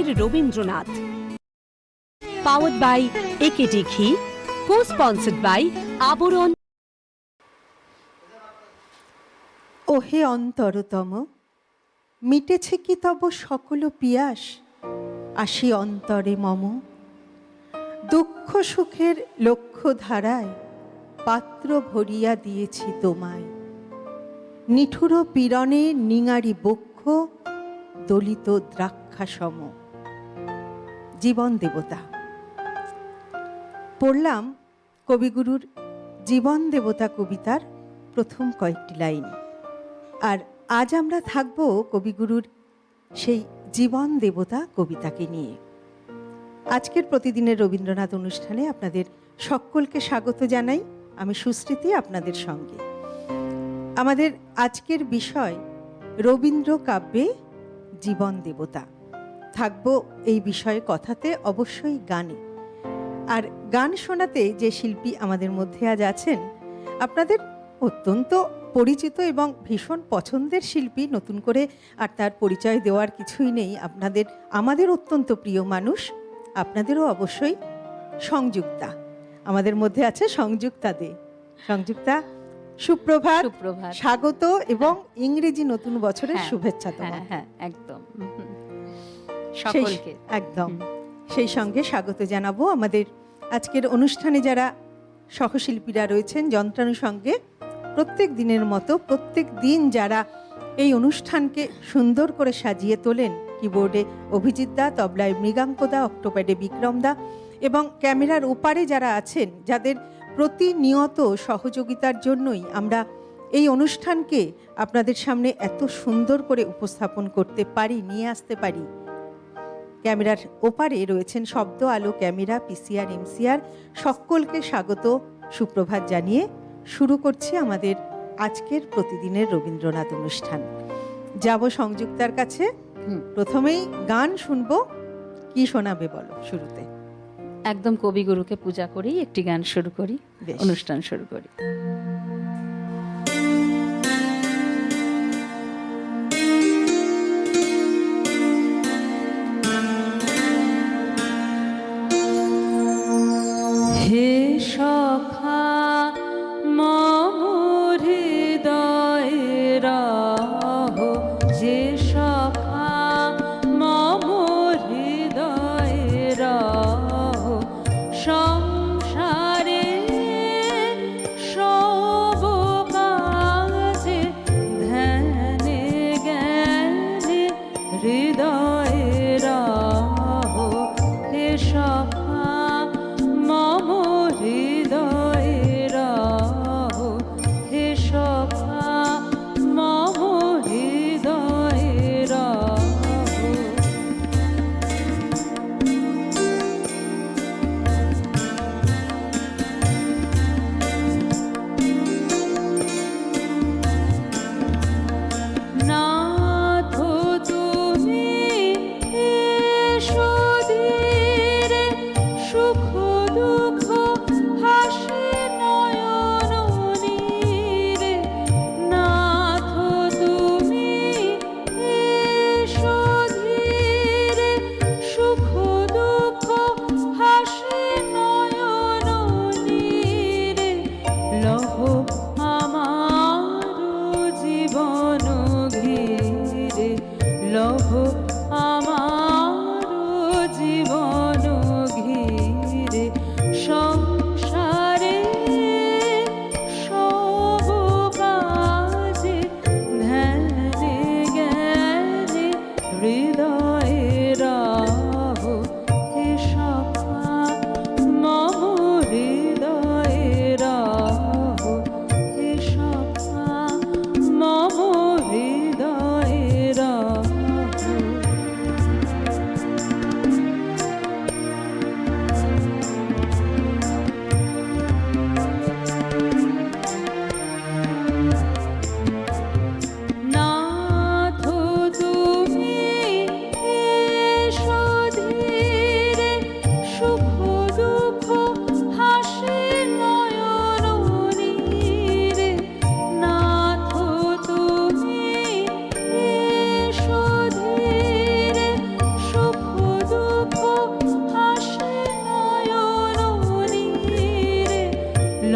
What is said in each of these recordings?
প্রতিদিনের Rabindranath, powered by AKD ঘি, কো sponsored by আবরণ। ওহে অন্তরতম, মিটেছে কি তব সকল পিয়াস? আসি অন্তরে মম, দুঃখ সুখের লক্ষ্য ধারায় পাত্র ভরিয়া দিয়েছি তোমায়। নিঠুর পীড়নে নিঙারি বক্ষ দলিত দ্রাক্ষাসম। জীবন দেবতা পড়লাম কবিগুরুর জীবন দেবতা কবিতার প্রথম কয়েকটি লাইন। আর আজ আমরা থাকব কবিগুরুর সেই জীবন দেবতা কবিতাকে নিয়ে। আজকের প্রতিদিনের রবীন্দ্রনাথ অনুষ্ঠানে আপনাদের সকলকে স্বাগত জানাই। আমি সুস্মৃতি আপনাদের সঙ্গে। আমাদের আজকের বিষয় রবীন্দ্র কাব্যে জীবন দেবতা। থাকবো এই বিষয়ে কথাতে, অবশ্যই গানে। আর গান শোনাতে যে শিল্পী আমাদের মধ্যে আজ আছেন, আপনাদের অত্যন্ত পরিচিত এবং ভীষণ পছন্দের শিল্পী, নতুন করে আর তার পরিচয় দেওয়ার কিছুই নেই। আমাদের অত্যন্ত প্রিয় মানুষ, আপনাদেরও অবশ্যই সংযুক্তা। আমাদের মধ্যে আছে সংযুক্তা দে। সংযুক্তা, সুপ্রভাত, স্বাগত এবং ইংরেজি নতুন বছরের শুভেচ্ছা তোমাকে। হ্যাঁ, একদম সকলকে একদম সেই সঙ্গে স্বাগত জানাবো আমাদের আজকের অনুষ্ঠানে যারা সহশিল্পীরা রয়েছেন যন্ত্রাণু সঙ্গে। প্রত্যেক দিনের মতো প্রত্যেক দিন যারা এই অনুষ্ঠানকে সুন্দর করে সাজিয়ে তোলেন, কিবোর্ডে অভিজিৎ দা, তবলায় মৃগাঙ্ক দা, অক্টোপ্যাডে বিক্রম দা এবং ক্যামেরার ওপারে যারা আছেন, যাদের প্রতিনিয়ত সহযোগিতার জন্যই আমরা এই অনুষ্ঠানকে আপনাদের সামনে এত সুন্দর করে উপস্থাপন করতে পারি, নিয়ে আসতে পারি। ক্যামেরার ওপারে রয়েছেন শব্দ, আলো, ক্যামেরা, পিসিআর, এমসিআর, সকলকে স্বাগত সুপ্রভাত জানিয়ে শুরু করছি আমাদের আজকের প্রতিদিনের রবীন্দ্রনাথ অনুষ্ঠান। যাব সংযুক্তার কাছে। প্রথমেই গান শুনবো। কি শোনাবে বলো শুরুতে? একদম কবিগুরুকে পূজা করি, একটি গান শুরু করি, অনুষ্ঠান শুরু করি। হে সখা মম হৃদয়ে রহ, যে সখা মম হৃদয়ে রহ, সংসারে সব কাজে ধ্যানে জ্ঞানে হৃদয়ে রহ। হে সখা মম হৃদয়ে রহ, হে সখা মম হৃদয়ে রহ। নাথ তুমি এসো ধীরে, সুখ দুঃখ হাসি নয়ন নীরে। নাথ তুমি এসো ধীরে, সুখ দুঃখ হাসি নয়ন নীরে। লহ আমার জীবন ঘিরে, লহ আমার জীবন ঘিরে।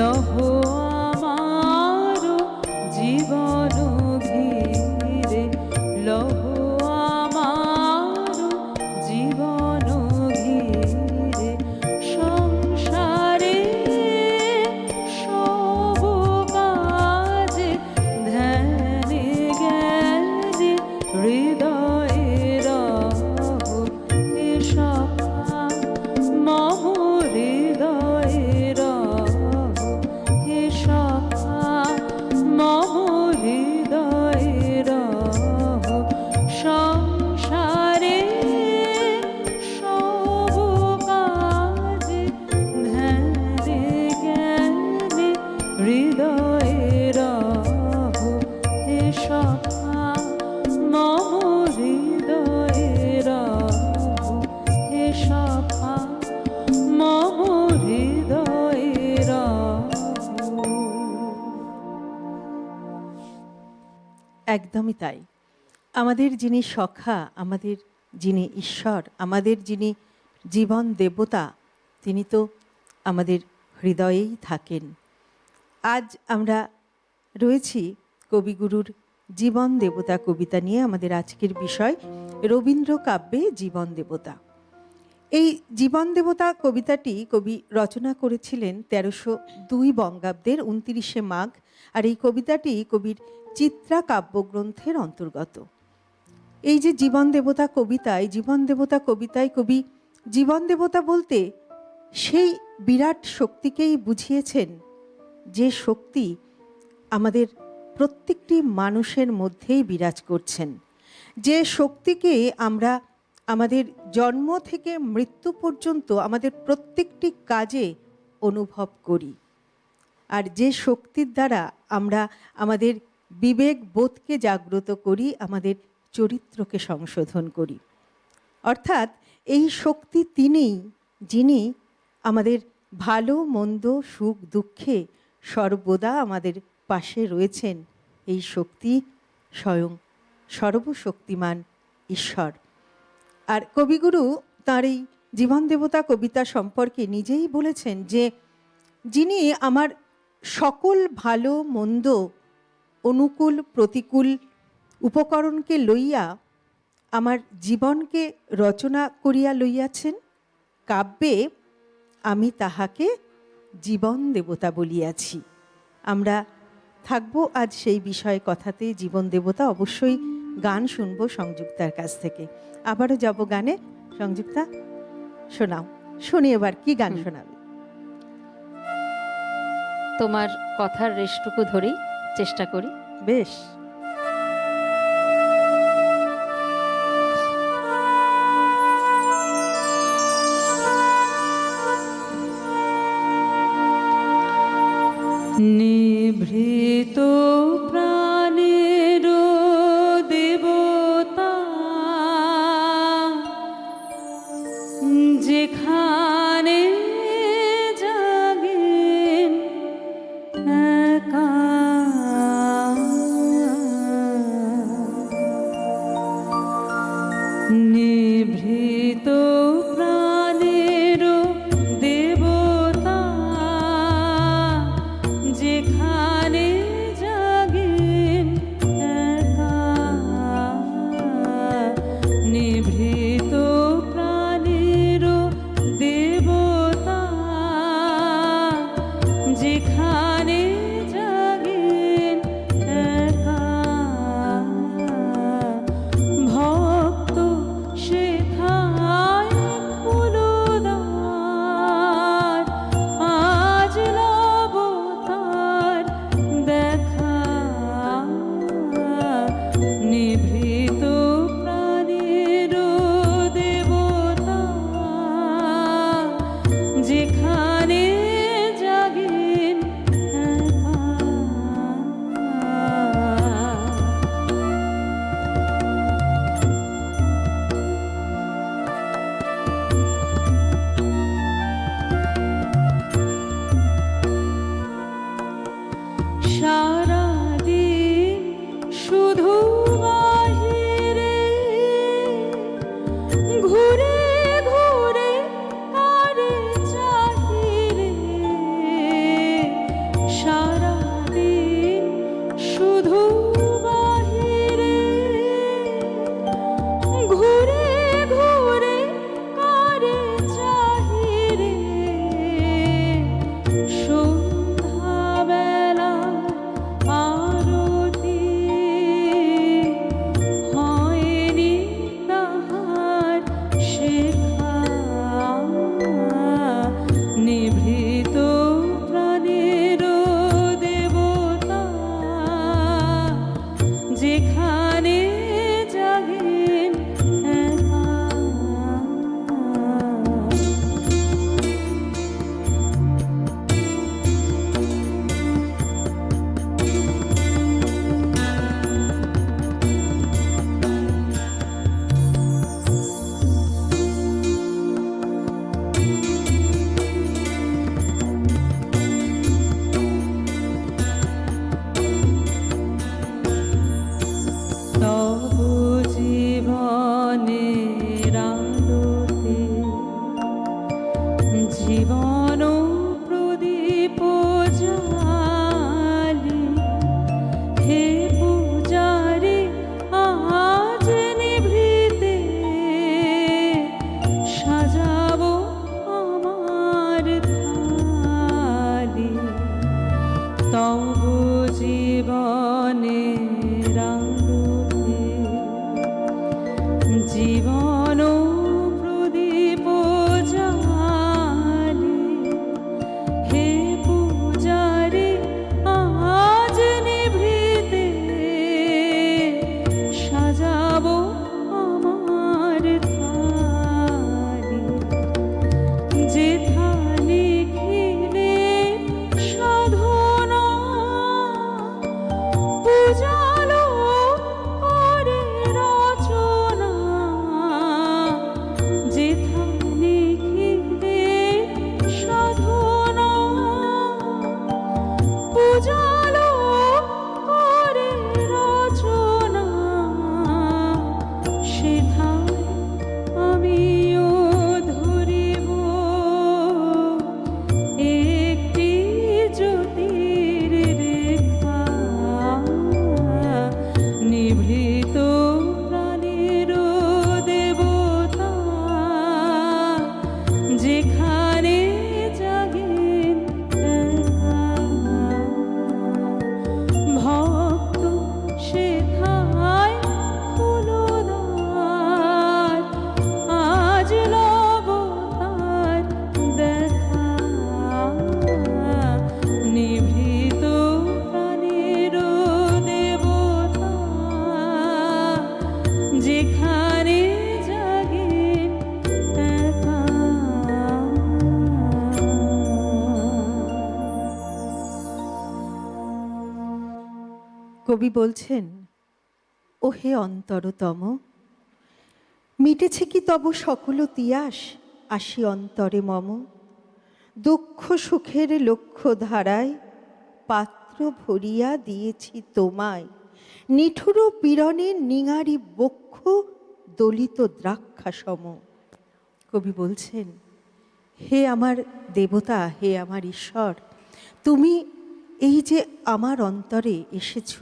লহ আমার জীবন ঘিরে, লহ আমার জীবন ঘিরে, সংসারে সব কাজে ধ্যানে জ্ঞানে হৃদয়ে রহ, এ সখা মম হৃদয়ে রহ, এ সখা মম হৃদয়ে রহ, সংসারে সব কাজে ধ্যানে জ্ঞানে হৃদয়ে রহ, এ সখা মম হৃদয়ে রহ, এ সখা মম হৃদয়ে রহ। একদমই তাই। আমাদের যিনি সখা, আমাদের যিনি ঈশ্বর, আমাদের যিনি জীবন দেবতা, তিনি তো আমাদের হৃদয়েই থাকেন। আজ আমরা রয়েছি কবিগুরুর জীবন দেবতা কবিতা নিয়ে। আমাদের আজকের বিষয় রবীন্দ্র কাব্যে জীবন দেবতা। এই জীবন দেবতা কবিতাটি কবি রচনা করেছিলেন 1302 বঙ্গাব্দের 29শে মাঘ। আর এই কবিতাটি কবির চিত্রা কাব্যগ্রন্থের অন্তর্গত। এই যে জীবন দেবতা কবিতা, এই জীবন দেবতা কবিতায় কবি জীবন দেবতা বলতে সেই বিরাট শক্তিকেই বুঝিয়েছেন, যে শক্তি আমাদের প্রত্যেকটি মানুষের মধ্যেই বিরাজ করছেন, যে শক্তিকে আমরা আমাদের জন্ম থেকে মৃত্যু পর্যন্ত আমাদের প্রত্যেকটি কাজে অনুভব করি, আর যে শক্তির দ্বারা আমরা আমাদের বিবেক বোধকে জাগ্রত করি, আমাদের চরিত্রকে সংশোধন করি। অর্থাৎ এই শক্তি তিনিই, যিনি আমাদের ভালো মন্দ সুখ দুঃখে সর্বদা আমাদের পাশে রয়েছেন। এই শক্তি স্বয়ং সর্বশক্তিমান ঈশ্বর। আর কবিগুরু তাঁর এই জীবন দেবতা কবিতা সম্পর্কে নিজেই বলেছেন যে, যিনি আমার সকল ভালো মন্দ অনুকূল প্রতিকূল উপকরণকে লইয়া আমার জীবনকে রচনা করিয়া লইয়াছেন, কাব্যে আমি তাহাকে জীবন দেবতা বলিয়াছি। আমরা থাকবো আজ সেই বিষয়ে কথাতে। জীবন দেবতা, অবশ্যই গান শুনবো সংযুক্তার কাছ থেকে। আবারও যাব গানে। সংযুক্তা, শোনাও, শুনি এবার কি গান শোনাবে। তোমার কথার রেশটুকু ধরেই চেষ্টা করি। বেশ। নিভৃত প্রাণের দেবতা, যেখানে জাগেন একা জীবন প্রদীপ জালি, হে পূজারি আজ নিভৃতে সাজাবো আমার থালি। তব জীবনের আলোতে জীবন প্রদীপ জালি, হে পূজারি আজ নিভৃতে সাজাবো আমার থালি। যে থালি ঘিরে সাধনা পূজালো করে রচনা, যে থালি ঘিরে সাধনা পূজালো করে রচনা, সে থাল আমিও ধরিব একটি জ্যোতির রেখা। নিভৃত প্রাণের দেবতা যেখানে জাগেন একা, ভক্ত সেথায় ফুলদার, আজ লব তার দেখা। নিভৃত প্রাণের দেবতা যেখানে জাগেন একা। কবি বলছেন, ওহে অন্তরতম, মিটেছে কি তব সকল তিয়াস, আসি অন্তরে মম। দুঃখ সুখের লক্ষ্য ধারায় পাত্র ভরিয়া দিয়েছি তোমায়, নিঠুর পীড়নে নিঙারি বক্ষ দলিত দ্রাক্ষা সম। কবি বলছেন, হে আমার দেবতা, হে আমার ঈশ্বর, তুমি এই যে আমার অন্তরে এসেছ,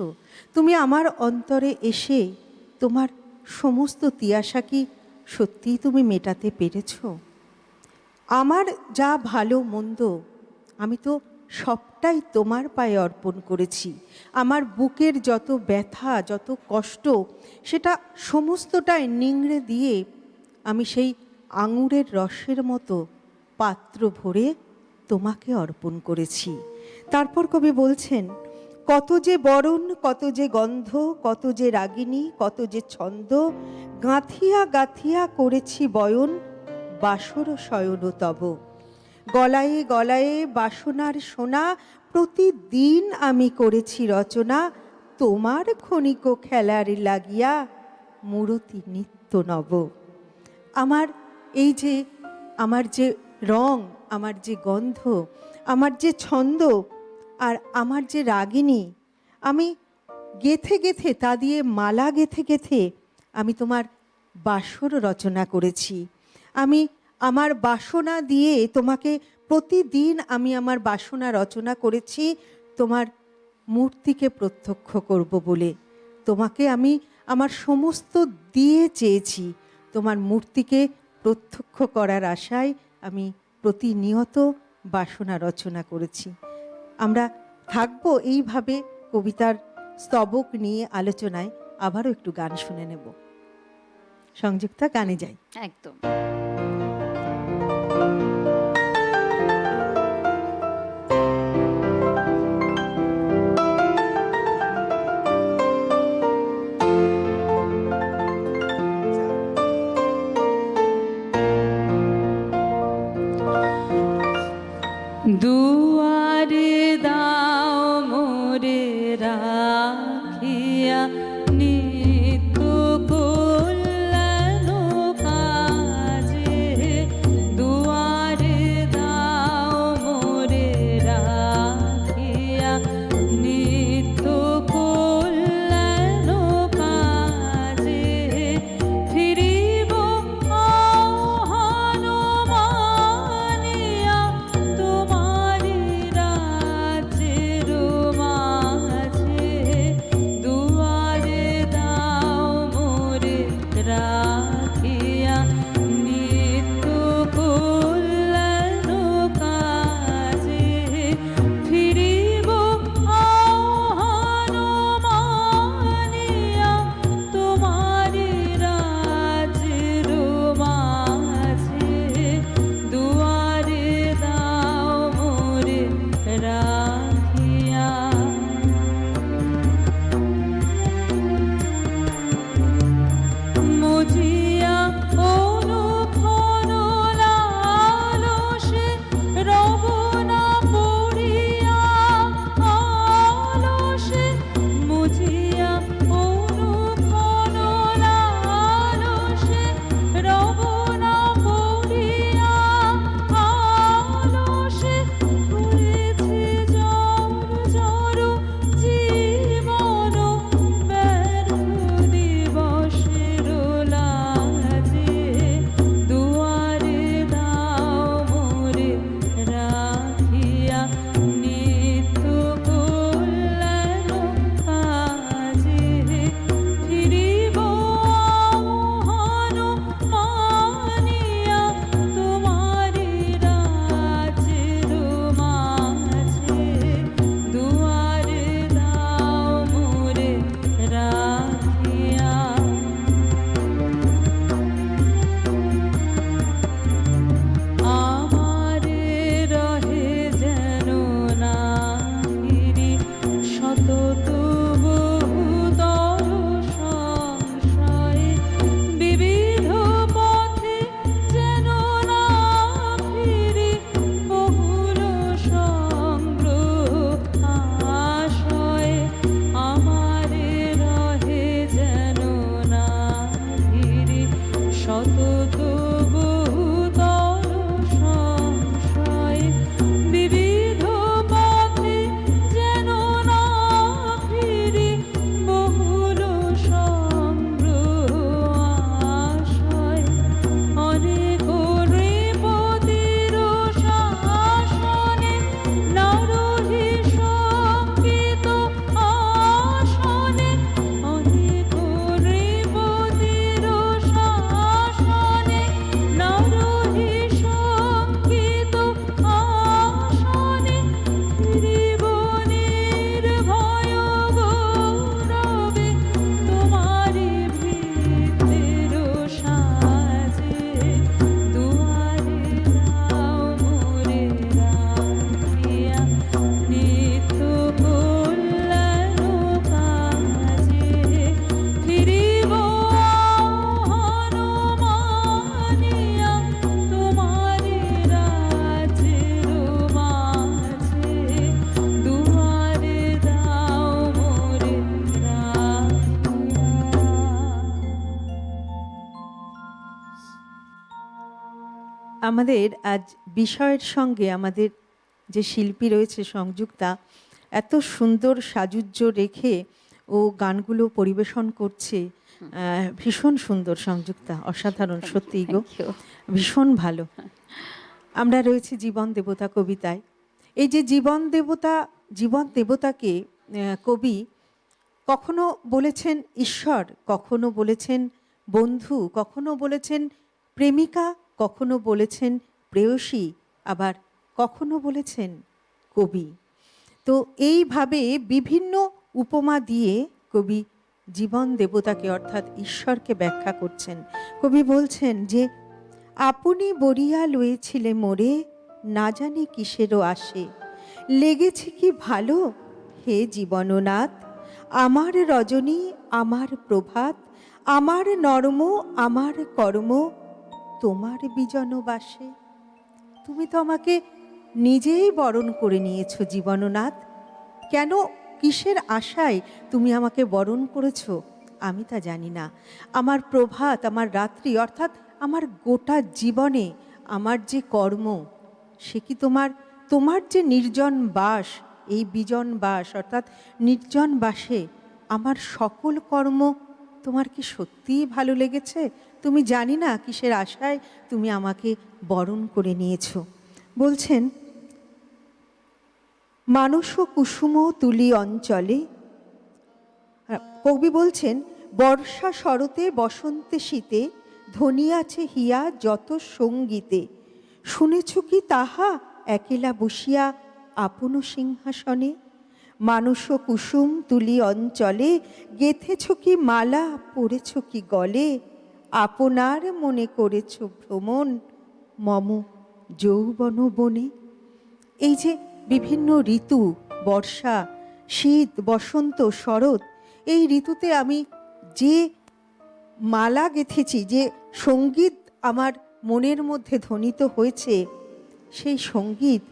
তুমি আমার অন্তরে এসে তোমার সমস্ত তিয়াসা কি সত্যিই তুমি মেটাতে পেরেছ? আমার যা ভালো মন্দ আমি তো সবটাই তোমার পায়ে অর্পণ করেছি। আমার বুকের যত ব্যথা, যত কষ্ট, সেটা সমস্তটাই নিংড়ে দিয়ে আমি সেই আঙুরের রসের মতো পাত্র ভরে তোমাকে অর্পণ করেছি। তারপর কবি বলছেন, কত যে বরণ, কত যে গন্ধ, কত যে রাগিনী, কত যে ছন্দ, গাঁথিয়া গাঁথিয়া করেছি বয়ন, বাসর শয়ন তব। গলায়ে গলায়ে বাসনার সোনা, প্রতিদিন আমি করেছি রচনা, তোমার ক্ষণিক খেলার লাগিয়া মূরতি নিত্য নব। আমার এই যে আমার যে রং, আমার যে গন্ধ, আমার যে ছন্দ, আর আমার যে রাগিনী, আমি গেথে গেথে তা দিয়ে মালা গেথে গেথে আমি তোমার বাসর রচনা করেছি। আমি আমার বাসনা দিয়ে তোমাকে প্রতিদিন আমি আমার বাসনা রচনা করেছি তোমার মূর্তিকে প্রত্যক্ষ করব বলে। তোমাকে আমি আমার সমস্ত দিয়ে চেয়েছি, তোমার মূর্তিকে প্রত্যক্ষ করার আশায় আমি প্রতিনিয়ত বাসনা রচনা করেছি। আমরা থাকবো এইভাবে কবিতার স্তবক নিয়ে আলোচনায়। আবারও একটু গান শুনে নেব। সংযুক্তা, গানে যাই। একদম। দুয়ারে দাও মোরে রাখিয়া নিত্য কল্যাণ কাজে, দুয়ারে আমাদের আজ বিষয়ের সঙ্গে আমাদের যে শিল্পী রয়েছে সংযুক্তা, এত সুন্দর সাজুজ্য রেখে ও গানগুলো পরিবেশন করছে। ভীষণ সুন্দর সংযুক্তা, অসাধারণ, সত্যিই গো, Thank you. ভীষণ ভালো। আমরা রয়েছি জীবন দেবতা কবিতায়। এই যে জীবন দেবতাকে কবি কখনো বলেছেন ঈশ্বর, কখনো বলেছেন বন্ধু, কখনো বলেছেন প্রেমিকা, কখনো বলেছেন প্রেয়সী, আবার কখনো বলেছেন কবি। তো এইভাবে বিভিন্ন উপমা দিয়ে কবি জীবন দেবতাকে অর্থাৎ ঈশ্বরকে ব্যাখ্যা করছেন। কবি বলছেন যে আপনি বরিয়া লয়েছিলে মোরে, না জানি কিসেরও আসে, লেগেছে কি ভালো হে জীবননাথ, আমার রজনী আমার প্রভাত, আমার নর্ম আমার কর্ম, তোমার বিজনবাসে। তুমি তো আমাকে নিজেই বরণ করে নিয়েছো জীবননাথ, কেন কিসের আশায় তুমি আমাকে বরণ করেছো আমি তা জানি না। আমার প্রভাত আমার রাত্রি অর্থাৎ আমার গোটা জীবনে আমার যে কর্ম, সে কি তোমার যে নির্জন বাস, এই বিজন বাস অর্থাৎ নির্জন বাসে আমার সকল কর্ম তোমার কি সত্যিই ভালো লেগেছে? তুমি জানি না কিসের আশায় তুমি আমাকে বরণ করে নিয়েছো। বলছেন মানস কুসুম তুলি অঞ্চলে, কবি বলছেন বর্ষা শরতে বসন্তে শীতে ধ্বনিয়াছে হিয়া যত সঙ্গীতে, শুনেছ কি তাহা একেলা বসিয়া আপন সিংহাসনে, মানস কুসুম তুলি অঞ্চলে গেথেছ কি মালা পড়েছ কি গলে, আপনার মনে করেছ ভ্রমণ মম যৌবন বনে। এই যে বিভিন্ন ঋতু, বর্ষা শীত বসন্ত শরৎ, এই ঋতুতে আমি যে মালা গেঁথেছি, যে সঙ্গীত আমার মনের মধ্যে ধ্বনিত হয়েছে, সেই সঙ্গীত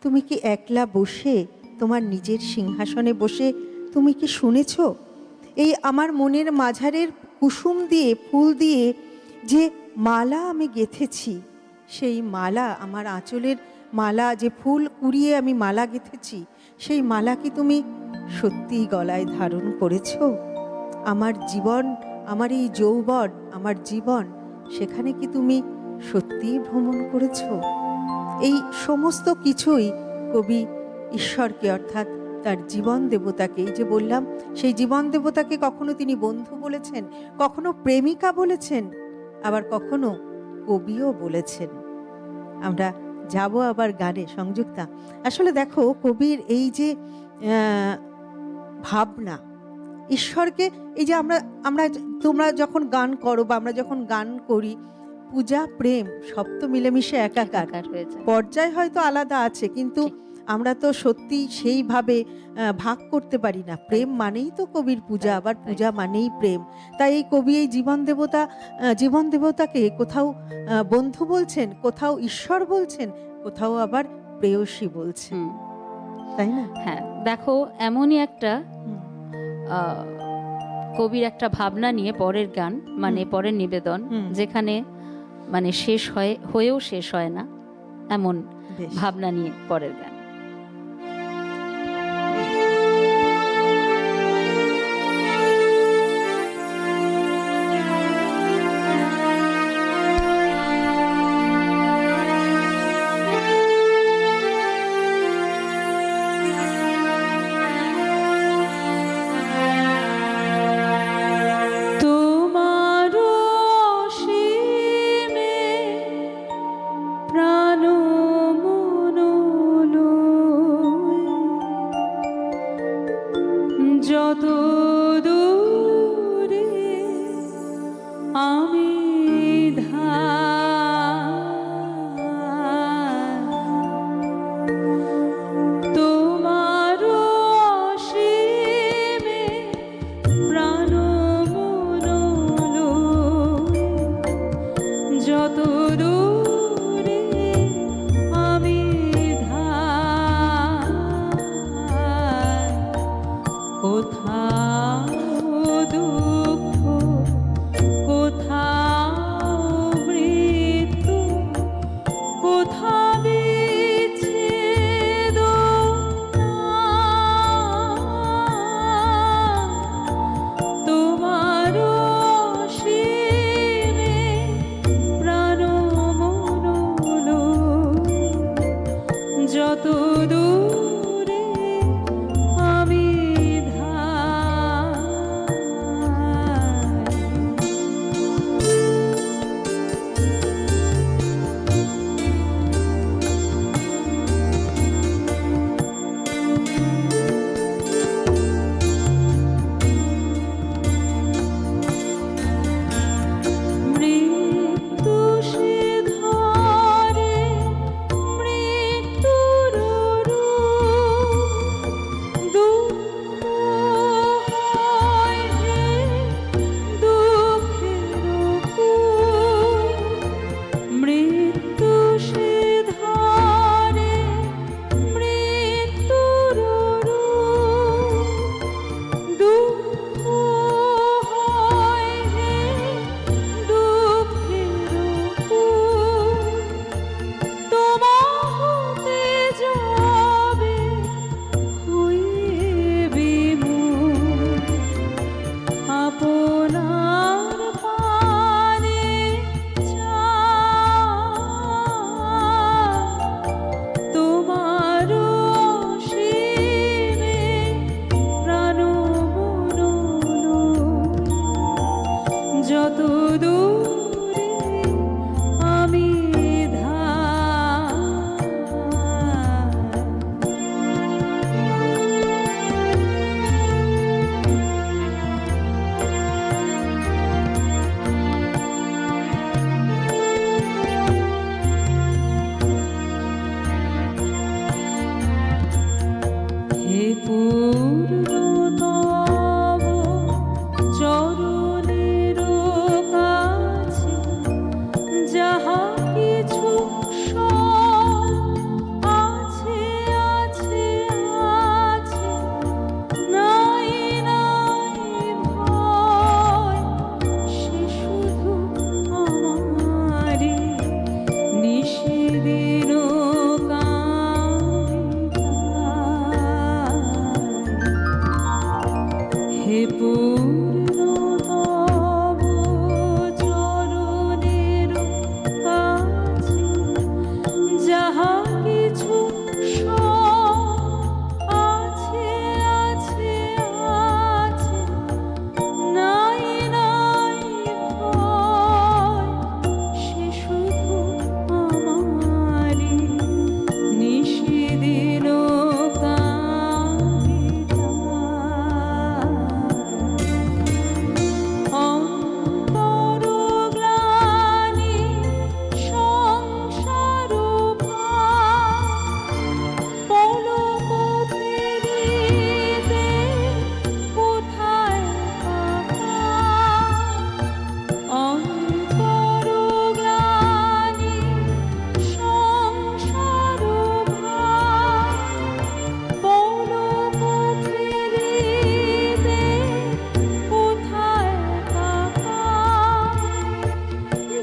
তুমি কি একলা বসে তোমার নিজের সিংহাসনে বসে তুমি কি শুনেছ? এই আমার মনের মাঝারের কুসুম দিয়ে ফুল দিয়ে যে মালা আমি গেঁথেছি, সেই মালা আমার আঁচলের মালা, যে ফুল কুড়িয়ে আমি মালা গেঁথেছি, সেই মালা কি তুমি সত্যিই গলায় ধারণ করেছ? আমার জীবন, আমার এই যৌবন, আমার জীবন, সেখানে কি তুমি সত্যিই ভ্রমণ করেছ? এই সমস্ত কিছুই কবি ঈশ্বরকে অর্থাৎ তার জীবন দেবতাকে, এই যে বললাম সেই জীবন দেবতাকে কখনো তিনি বন্ধু বলেছেন, কখনো প্রেমিকা বলেছেন, আবার কখনো কবিও বলেছেন। আমরা যাব আবার গানে সংযুক্তা। আসলে দেখো কবির এই যে ভাবনা, ঈশ্বরকে, এই যে আমরা তোমরা যখন গান করো বা আমরা যখন গান করি, পূজা প্রেম সব তো মিলেমিশে একাকার হয়ে যায়। পর্যায় হয়তো আলাদা আছে, কিন্তু আমরা তো সত্যি সেইভাবে ভাগ করতে পারি না। প্রেম মানেই তো কবির পূজা, আবার পূজা মানেই প্রেম। তাই এই কবি এই জীবন দেবতাকে কোথাও বন্ধু বলছেন, কোথাও ঈশ্বর বলছেন, কোথাও আবার প্রেয়সী বলছেন, তাই না? হ্যাঁ, দেখো এমনই একটা কবির একটা ভাবনা নিয়ে পরের গান, মানে পরের নিবেদন, যেখানে মানে হয়েও শেষ হয় না, এমন ভাবনা নিয়ে পরের গান। প্রাণ মনোলো যত দূরে আমি যত দূরে আমি হে পূর্ণ তব চরণের কাছে যাহা কিছু সব আছে আছে আছে, নাই নাই ভয়, সে শুধু আমারই নিশিদিন হে পূর্ণ তব চরণের কাছে যাহা কিছু সব আছে আছে আছে, নাই নাই ভয়, সে শুধু আমারই নিশিদিন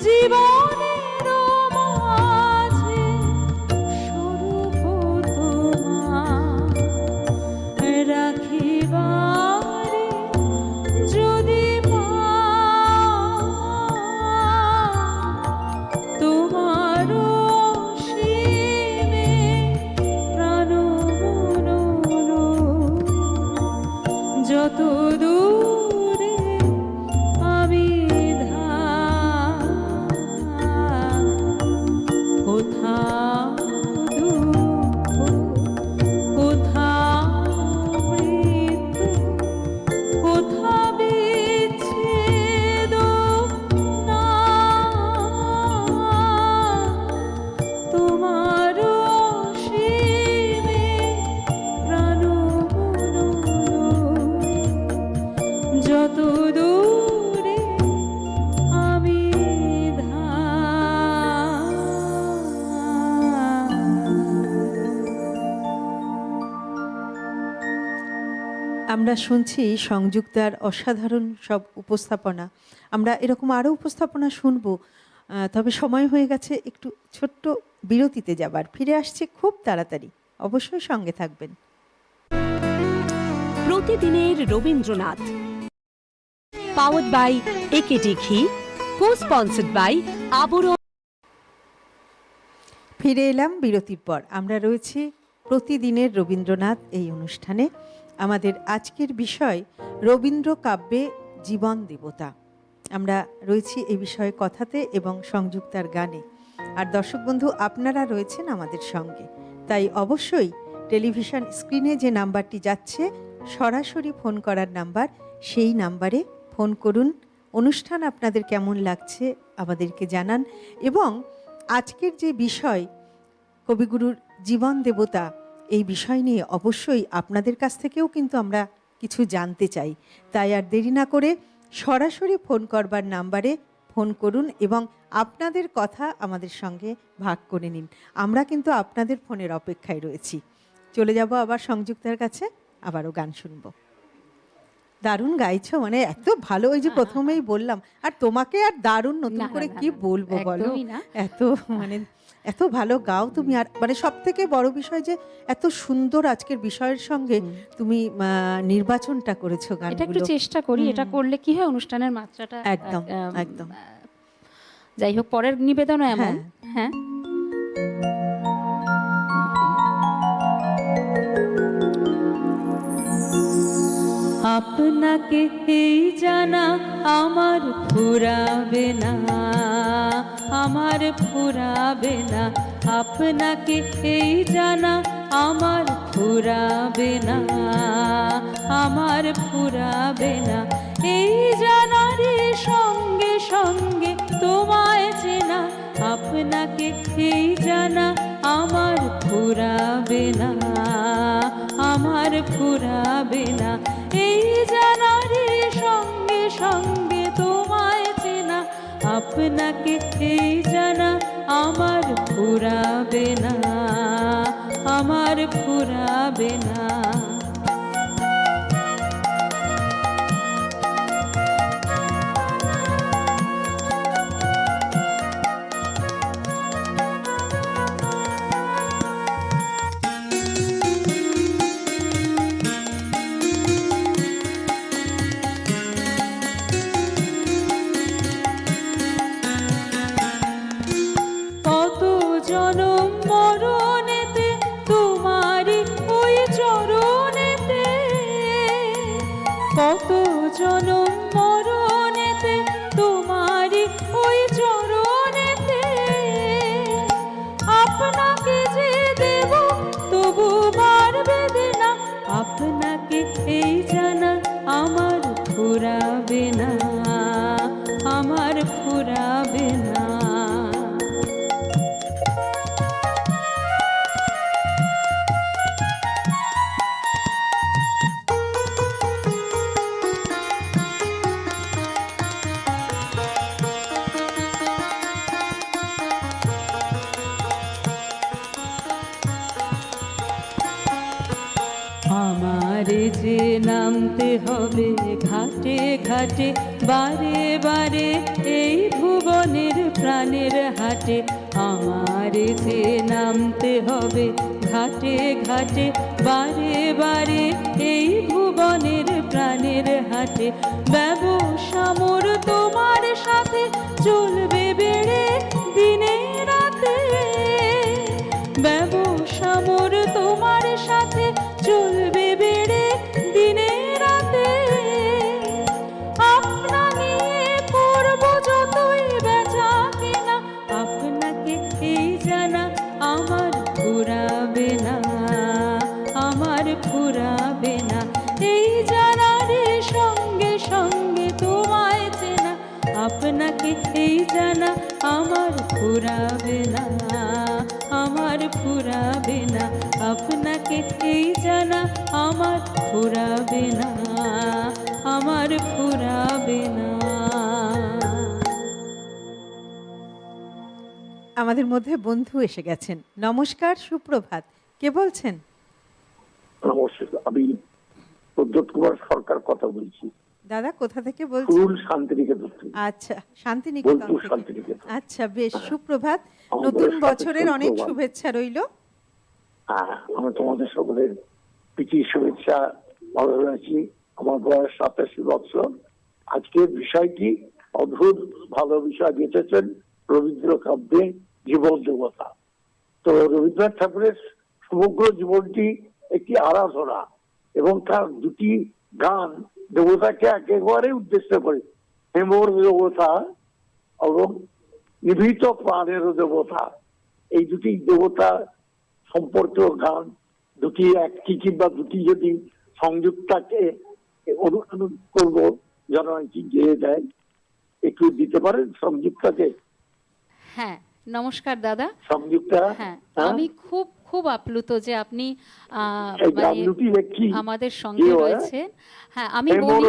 জীবনের মাঝে স্বরূপ তোমার রাখিবারে যদি তোমার অসীমে প্রাণ মন যত দূরে আমি কোথাও দুঃখ, কোথাও মৃত্যু, কোথাও বিচ্ছেদ না, তোমার অসীমে প্রাণ মন যত দূরে আমি আমরা শুনছি সংযুক্তার অসাধারণ সব উপস্থাপনা। আমরা এরকম আরও উপস্থাপনা শুনব, তবে সময় হয়ে গেছে একটু ছোট্ট বিরতিতে যাবার। ফিরে আসছে খুব তাড়াতাড়ি, অবশ্যই সঙ্গে থাকবেন। প্রতিদিনের রবীন্দ্রনাথ, পাওয়ার্ড বাই একেডি ঘি, কো স্পন্সর্ড বাই আবরণ। ফিরে এলাম বিরতির পর। আমরা রয়েছি প্রতিদিনের রবীন্দ্রনাথ এই অনুষ্ঠানে আমাদের আজকের বিষয় রবীন্দ্র কাব্যে জীবন দেবতা। আমরা রয়েছি এই বিষয়ে কথাতে এবং সংযুক্তার গানে, আর দর্শক বন্ধু আপনারা রয়েছেন আমাদের সঙ্গে। তাই অবশ্যই টেলিভিশন স্ক্রিনে যে নাম্বারটি যাচ্ছে সরাসরি ফোন করার নাম্বার, সেই নাম্বারে ফোন করুন। অনুষ্ঠান আপনাদের কেমন লাগছে আমাদেরকে জানান, এবং আজকের যে বিষয় কবিগুরুর জীবন দেবতা, এই বিষয় নিয়ে অবশ্যই আপনাদের কাছ থেকেও কিন্তু আমরা কিছু জানতে চাই। তাই আর দেরি না করে সরাসরি ফোন করবার নাম্বারে ফোন করুন এবং আপনাদের কথা আমাদের সঙ্গে ভাগ করে নিন। আমরা কিন্তু আপনাদের ফোনের অপেক্ষায় রয়েছি। চলে যাব আবার সংযুক্তার কাছে, আবারও গান শুনবো। দারুণ গাইছো, মানে এত ভালো, ওই যে প্রথমেই বললাম, আর তোমাকে আর দারুণ নতুন করে কি বলবো বলো, এত মানে এত ভালো গাও তুমি। আর মানে সব থেকে বড় বিষয় যে এত সুন্দর আজকের বিষয়ের সঙ্গে তুমি নির্বাচনটা করেছো গানগুলো। এটা একটু চেষ্টা করি, এটা করলে কি হয় অনুষ্ঠানের মাত্রাটা একদম একদম। যাই হোক, পরের নিবেদনও এমন। হ্যাঁ, আপনাকে এই জানা আমার ফুরাবে না, আমার ফুরাবে না, আপনাকে এই জানা আমার ফুরাবে না, আমার ফুরাবে না, এই জানারে সঙ্গে সঙ্গে তোমায় চেনা, আপনাকে এই জানা আমার ফুরাবে না, আমার ফুরাবে না, এই জানারে সঙ্গে সঙ্গে তোমায় চেনা, আপনাকে এই জানা আমার ফুরাবে না, আমার ফুরাবে না। কত জনম মরণেতে তোমারি ওই চরণেতে, আপনাকে যে দেব তবু পারবে না, আপনাকে এই জানা আমার ফুরাবে না, আমার ফুরাবে না। আমারে যে নামতে হবে ঘাটে ঘাটে, বারে বারে এই ভুবনের প্রাণের হাটে, আমারে যে নামতে হবে ঘাটে ঘাটে, বারে বারে এই ভুবনের প্রাণের হাটে, ব্যবসা মোর তোমার সাথে চলবে বেড়ে দিনে রাতে, ব্যবসা মোর তোমার সাথে চলবে বেড়ে দিনে রাতে, আপনা নিয়ে করব যতই বেচা কেনা, আপনাকে এই জানা আমার ফুরাবে না, আমার ফুরাবে না, এই জানারে সঙ্গে সঙ্গে তোমায় চেনা, আপনাকে এই জানা আমার ফুরাবে না, আমার ফুরাবে না, আপনাকে এই জানা আমার ফুরাবে না, আমার ফুরাবে না। আমাদের মধ্যে বন্ধু এসে গেছেন। নমস্কার, সুপ্রভাত, কে বলছেন? নমস্কার, আমি প্রদ্যোৎ কুমার সরকার কথা বলছি। দাদা কোথা থেকে বলছেন? শান্তিনিকেতন। আচ্ছা, শান্তিনিকেতন থেকে। আচ্ছা, বেশ, সুপ্রভাত, নতুন বছরের অনেক শুভেচ্ছা রইল। আমি তোমাদের সকলের প্রীতি শুভেচ্ছা, ভালো আছি। আমার বয়স 87 বছর। আজকের বিষয়টি অদ্ভুত ভালো বিষয় বেঁচেছেন, রবীন্দ্র কাব্যে জীবন দেবতা। তো রবীন্দ্রনাথ ঠাকুরের সমগ্র জীবনটি একটি আরাধনা, এবং তার দুটি গান দেবতাকে একেবারে উদ্দেশ্য করে, হেমর দেবতা এবং নিভৃত প্রাণের দেবতা, এই দুটি দেবতা সম্পর্কীয় গান দুটি, একটি কিংবা দুটি যদি সংযুক্তাকে অনুসরণ করবো যেন কি গেয়ে দেয়, একটু দিতে পারেন সংযুক্তাকে? হ্যাঁ, নমস্কার দাদা। সংযুক্তা, হ্যাঁ, আমি খুব খুব আপ্লুত যে আপনি আমাদের সঙ্গে রয়েছেন। হ্যাঁ, আমি বলি,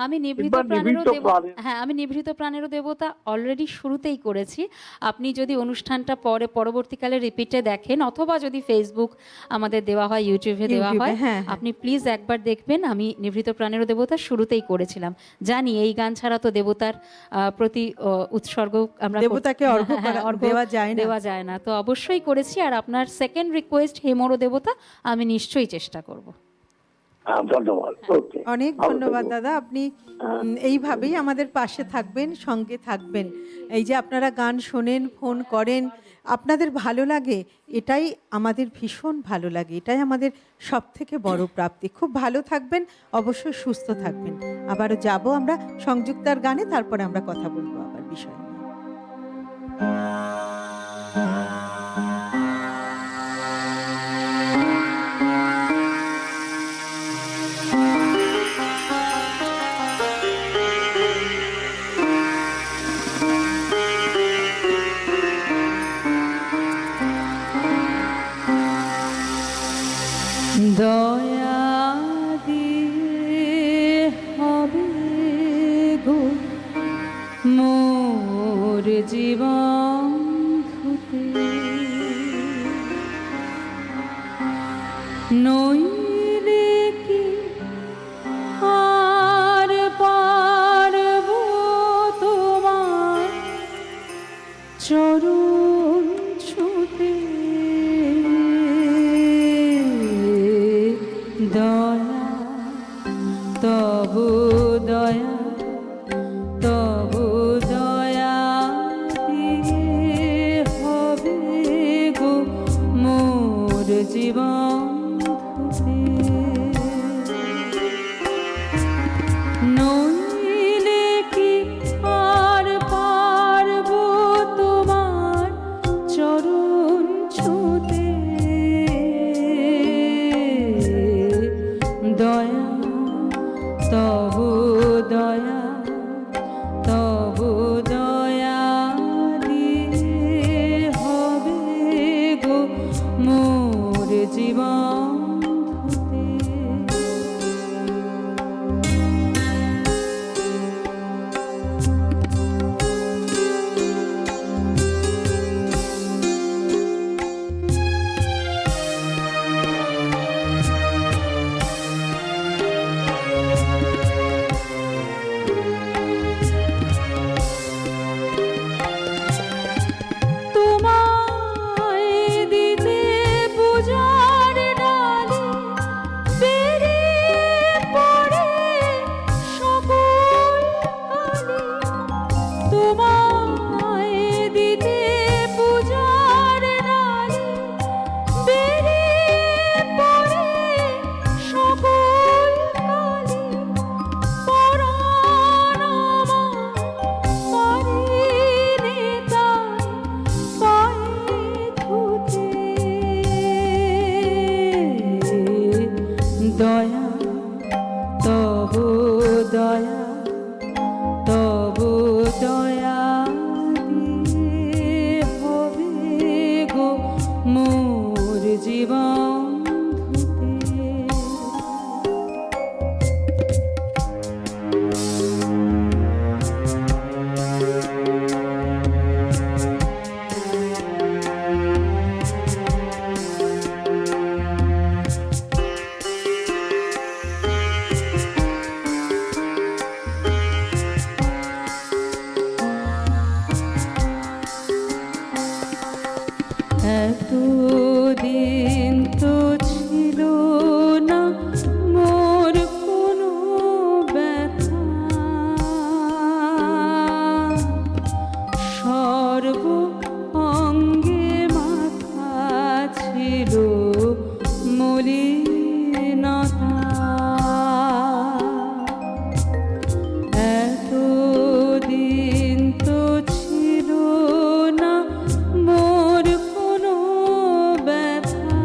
আমি নিভৃত প্রাণেরও দেবতা, হ্যাঁ আমি নিভৃত প্রাণেরও দেবতা অলরেডি শুরুতেই করেছি। আপনি যদি অনুষ্ঠানটা পরবর্তীকালে রিপিটে দেখেন, অথবা যদি ফেসবুক আমাদের দেওয়া হয়, ইউটিউবে দেওয়া হয়, আপনি প্লিজ একবার দেখবেন। আমি নিভৃত প্রাণেরও দেবতা শুরুতেই করেছিলাম। জানি এই গান ছাড়া তো দেবতার প্রতি উৎসর্গ আমরা দেবতাকে দেওয়া যায় না, তো অবশ্যই করেছি। আর আপনার সেকেন্ড রিকোয়েস্ট হেমর দেবতা, আমি নিশ্চয়ই চেষ্টা করব। অনেক ধন্যবাদ দাদা, আপনি এইভাবেই আমাদের পাশে থাকবেন, সঙ্গে থাকবেন। এই যে আপনারা গান শোনেন, ফোন করেন, আপনাদের ভালো লাগে, এটাই আমাদের ভীষণ ভালো লাগে, এটাই আমাদের সব থেকে বড় প্রাপ্তি। খুব ভালো থাকবেন, অবশ্যই সুস্থ থাকবেন। আবারও যাব আমরা সংযুক্তার গানে, তারপরে আমরা কথা বলবো আবার বিষয় নিয়ে। দয়া দিয়ে হবে গো মোর জীবন ধুতে, নইলে কি আর পারব তোমার চরণ ছুঁতে। দয়া তবু দয়া, তবু দয়া দিয়ে হবে গো মোর জীবন ধুতে, নইলে কি আর পারব তোমার চরণ ছুঁতে। দয়া তবু দয়া, তবু দয়া দিয়ে হবে গো মোর জীবন ধুতে। দয়া তবু দয়া, তবু দয়া দিয়ে হবে গো মোর জীবন ধুতে। মলিনতা এতদিন তো ছিল না মোর কোনো ব্যথা,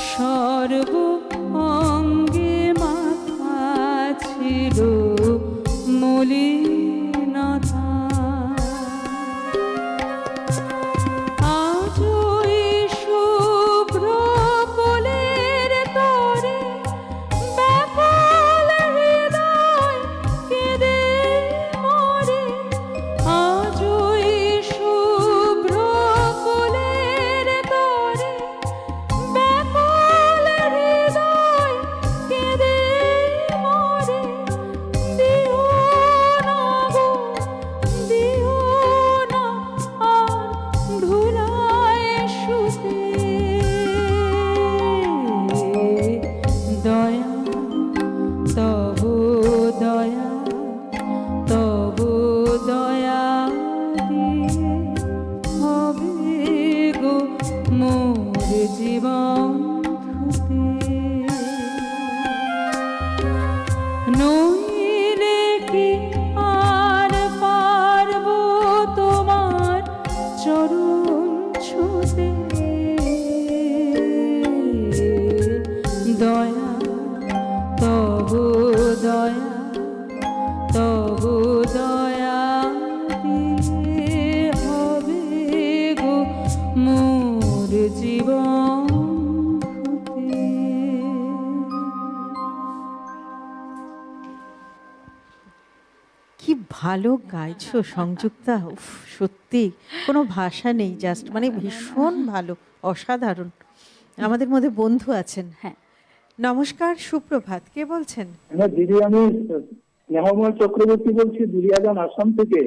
সর্ব অঙ্গে মাথা ছিল মলিনতা। আজ ওই শুভ্র ফুলের তরে ব্যাকুল হৃদয় কেঁদে মরে, আজ ওই শুভ্র ফুলের তরে ব্যাকুল হৃদয় কেঁদে মরে। দিও না গো, দিও না আর ধুলায় শুতে, দয়া তব দয়া, তব দয়া দিয়ে হবে গো মোর জীবন ধুতে। নইলে কি আর পারব তোমার চরণ ছুঁতে, দয়া তব দয়া, তব দয়া দিয়ে হবে গো মোর জীবন ধুতে। কি ভালো গাইছো সংযুক্তা, উফ, সত্যি কোনো ভাষা নেই, জাস্ট মানে ভীষণ ভালো, অসাধারণ। আমাদের মধ্যে বন্ধু আছেন। হ্যাঁ, নমস্কার, সুপ্রভাত, কে বলছেন? হ্যাঁ দিদি, আমি নেহামল চক্রবর্তী বলছি দুলিয়াজান আসাম থেকে।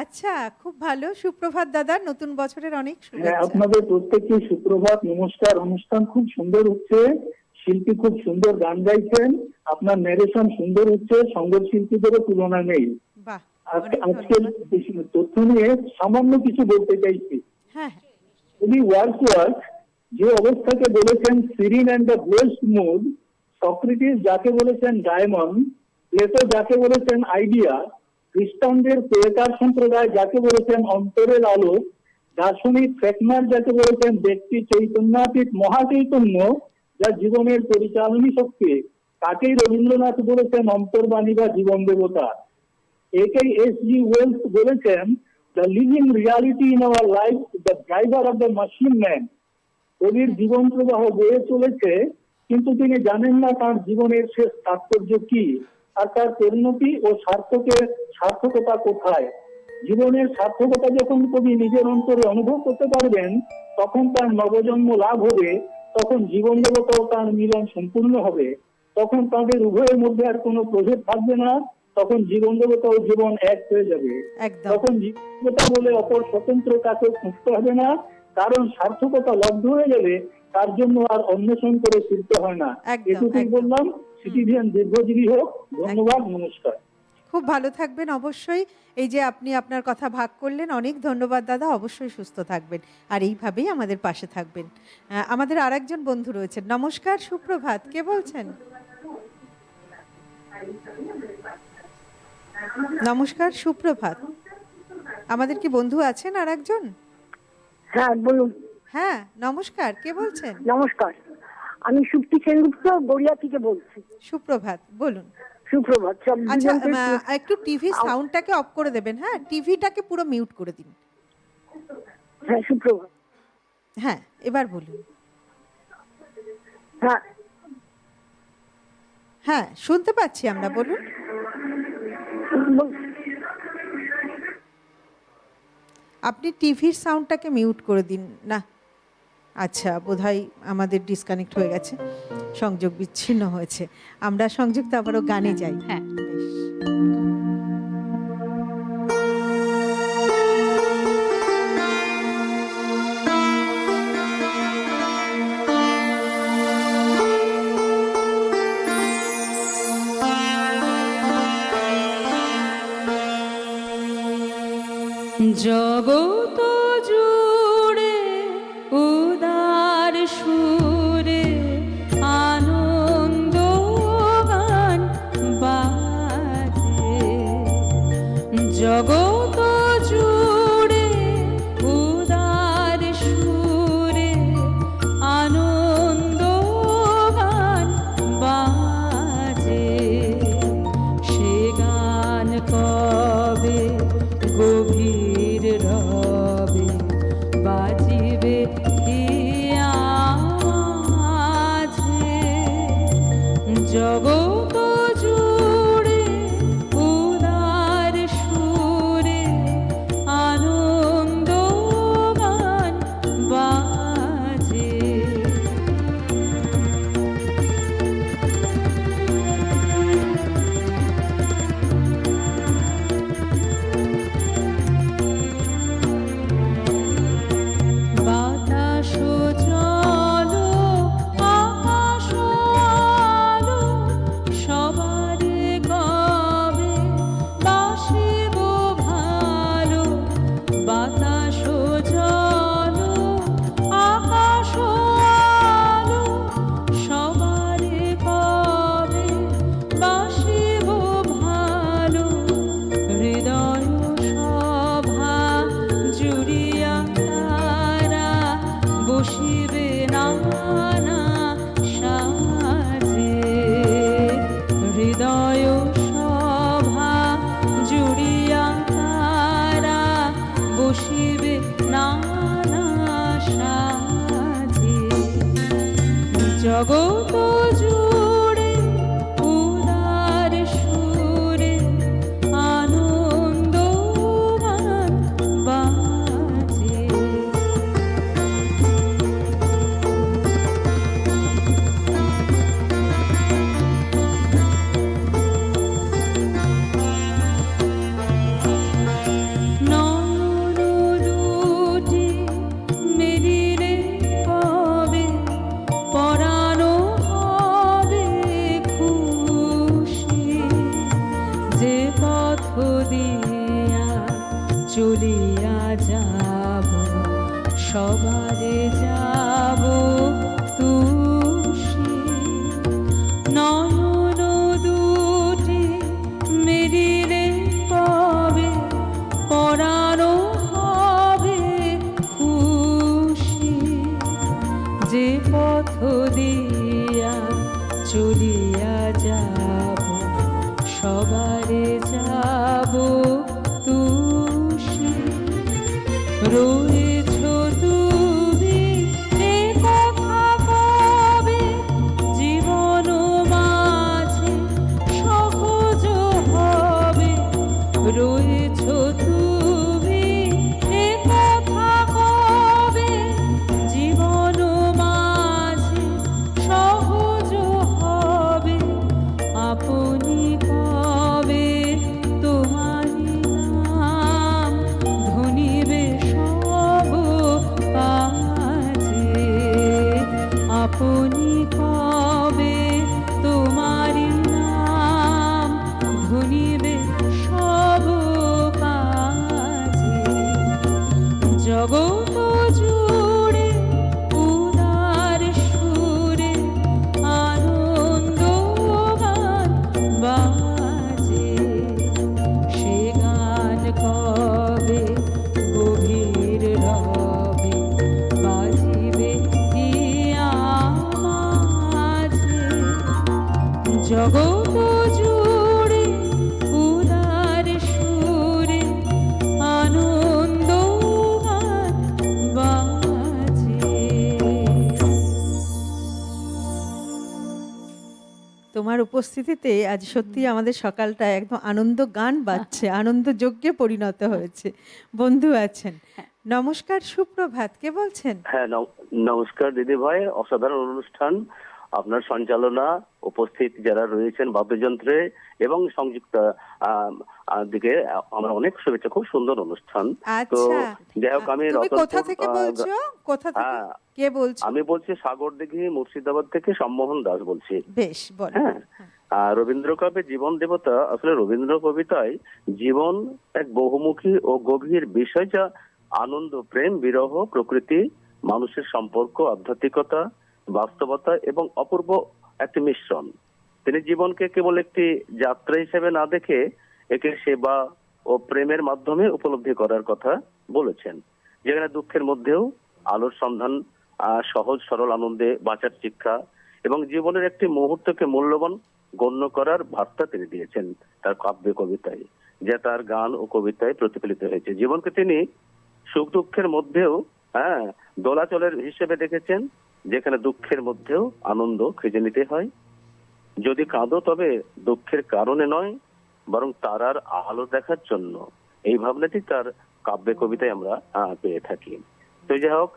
আচ্ছা, খুব ভালো। সুপ্রভাত দাদা, নতুন বছরের অনেক হ্যাঁ, শুভেচ্ছা। আপনাদের প্রত্যেককে সুপ্রভাত, নমস্কার। অনুষ্ঠান খুব সুন্দর হচ্ছে, শিল্পী খুব সুন্দর গান গাইছেন, আপনার ন্যারেশন সুন্দর হচ্ছে, সঙ্গীত শিল্পীদেরও তুলনা নেই। বাহ, আজকের তথ্য নিয়ে সামান্য কিছু বলতে চাইছি। হ্যাঁ, উনি ওয়ার্ক যে অবস্থাকে বলেছেন serene and the blessed mood, Socrates যাকে বলেছেন ডায়মন্ড, প্লেটো যাকে বলেছেন আইডিয়া, খ্রিস্টানদের পেকার সম্প্রদায় যাকে বলেছেন অন্তরের আলো, দার্শনিক ফেকনার যাকে বলেছেন ব্যক্তি চৈতন্যাতীত মহাচৈতন্য যা জীবনের পরিচালনী শক্তি, তাকেই রবীন্দ্রনাথ বলেছেন অন্তর্বাণী বা জীবন দেবতা। একেই এস.জি. ওয়েলস বলেছেন the living reality in our life, the driver of the machine man. কবির জীবন প্রবাহ বয়ে চলেছে, কিন্তু তিনি জানেন না তার জীবনের শেষ তাৎপর্য কি, আর তার পরিণতি ও সার্থকতা কোথায়। জীবনের সার্থকতা যখন কবি নিজের অন্তরে অনুভব করতে পারবেন, তখন তার নবজন্ম লাভ হবে, তখন জীবন দেবতাও তার মিলন সম্পূর্ণ হবে, তখন তাদের উভয়ের মধ্যে আর কোনো প্রভেদ থাকবে না, তখন জীবন দেবতা ও জীবন এক হয়ে যাবে। একদম। তখন জীবন দেবতা বলে অপর স্বতন্ত্র কাকে খুঁজতে হবে না, কারণ সার্থকতা লব্ধ হয়ে গেলে তার জন্য আর অন্বেষণ করে ফিরতে হয় না। একদম, এটুকুই একদম। বললাম। সিটিজেন দীর্ঘজীবী হোক। ধন্যবাদ, নমস্কার। খুব ভালো থাকবেন অবশ্যই। এই যে আপনি আপনার কথা ভাগ করলেন, অনেক ধন্যবাদ দাদা। অবশ্যই সুস্থ থাকবেন আর এইভাবেই আমাদের পাশে থাকবেন। আমাদের আরেকজন বন্ধু রয়েছেন। নমস্কার, সুপ্রভাত, কে বলছেন? নমস্কার, সুপ্রভাত। আমাদের কি বন্ধু আছেন আর একজন? হ্যাঁ বলুন। হ্যাঁ, নমস্কার, কে বলছেন? নমস্কার, আমি সুপ্তি সেনগুপ্ত গড়িয়া থেকে বলছি। সুপ্রভাত, বলুন। সুপ্রভাত। আচ্ছা, একটু টিভি সাউন্ডটাকে অফ করে দেবেন। হ্যাঁ, টিভিটাকে পুরো মিউট করে দিন। হ্যাঁ, সুপ্রভাত। হ্যাঁ, এবার বলুন। হ্যাঁ, হ্যাঁ, শুনতে পাচ্ছি আমরা, বলুন। আপনি টিভির সাউন্ডটাকে মিউট করে দিন না। আচ্ছা, বোধহয় আমাদের ডিসকানেক্ট হয়ে গেছে, সংযোগ বিচ্ছিন্ন হয়েছে। আমরা সংযুক্ত আবারও গানে যাই। হ্যাঁ। জগত জুড়ে উদা বসিবে নানা সাজে, হৃদয় সভা জুড়িয়া তারা বসিবে নানা সাজে, জগৎ জুড়ে উদার সুরে আনন্দ গান বাজে। নয়ন দুটি মেলিলে কবে পরাণ হবে খুশি, যে পথ দিয়া চলিয়া যাব সবারে যাব তুষি। নয়ন দুটি মেলিলে কবে পরাণ হবে খুশি, যে পথ দিয়া চলিয়া যাব সবারে যাব তুষি। রয়েছ তুমি এ কথা কবে জীবন মাঝে সহজ হবে, রয়েছ তুমি এ কথা কবে জীবন মাঝে সহজ হবে, আপনি কবে তোমারি নাম ধনিবে সব কাজে, আপনি কবে তোমারি নাম ধনিবে সব কাজে, জগৎ জুড়ে উদার সুরে আনন্দ গান বাজে, সে গান কবে গভীর রবে বাজিবে দিয়া মাঝে, জগৎ জুড়ে উদার সুরে আনন্দ গান বাজে। তোমার উপস্থিতিতে আজ সত্যি আমাদের সকালটা একদম আনন্দ গান বাজছে, আনন্দ যজ্ঞে পরিণত হয়েছে। বন্ধু আছেন, নমস্কার, সুপ্রভাত, কে বলছেন? হ্যাঁ, নমস্কার দিদি ভাই, অসাধারণ অনুষ্ঠান। আপনার সঞ্চালনা, উপস্থিত যারা রয়েছেন বাদ্যযন্ত্রে এবং সংযুক্ত দিকে আমরা অনেক শুভেচ্ছা। খুব সুন্দর অনুষ্ঠান। তো আচ্ছা, যাই হোক, আমি তুমি কোথা থেকে বলছো? কোথা থেকে হ্যাঁ, কে বলছো? আমি বলছি সাগরদিঘি মুর্শিদাবাদ থেকে সম্মোহন দাস বলছি। বেশ, বল। হ্যাঁ, রবীন্দ্র কাব্যে জীবন দেবতা, আসলে রবীন্দ্র কবিতায় জীবন এক বহুমুখী ও গভীর বিষয়, যা আনন্দ, প্রেম, বিরহ, প্রকৃতি, মানুষের সম্পর্ক, আধ্যাত্মিকতা, বাস্তবতা এবং অপূর্ব একটি মিশ্রণ। তিনি জীবনকে কেবল একটি যাত্রা হিসেবে না দেখে একে সেবা ও প্রেমের মাধ্যমে উপলব্ধি করার কথা বলেছেন, যেখানে দুঃখের মধ্যেও আলোর সন্ধান, সহজ সরল আনন্দে বাঁচার শিক্ষা এবং জীবনের একটি মুহূর্তকে মূল্যবান গণ্য করার বার্তা তিনি দিয়েছেন তার কাব্যে কবিতায়, যা তার গান ও কবিতায় প্রতিফলিত হয়েছে। জীবনকে তিনি সুখ দুঃখের মধ্যেও দোলাচলের হিসেবে দেখেছেন, যেখানে দুঃখের মধ্যেও আনন্দ খুঁজে নিতে হয়। যদি কাঁদো তবে দুঃখের কারণে নয়, বরং তারার আলো দেখার জন্য। এই ভাবনাটি তার কাব্যে কবিতায় আমরা পেয়ে থাকি। তো যাই হোক,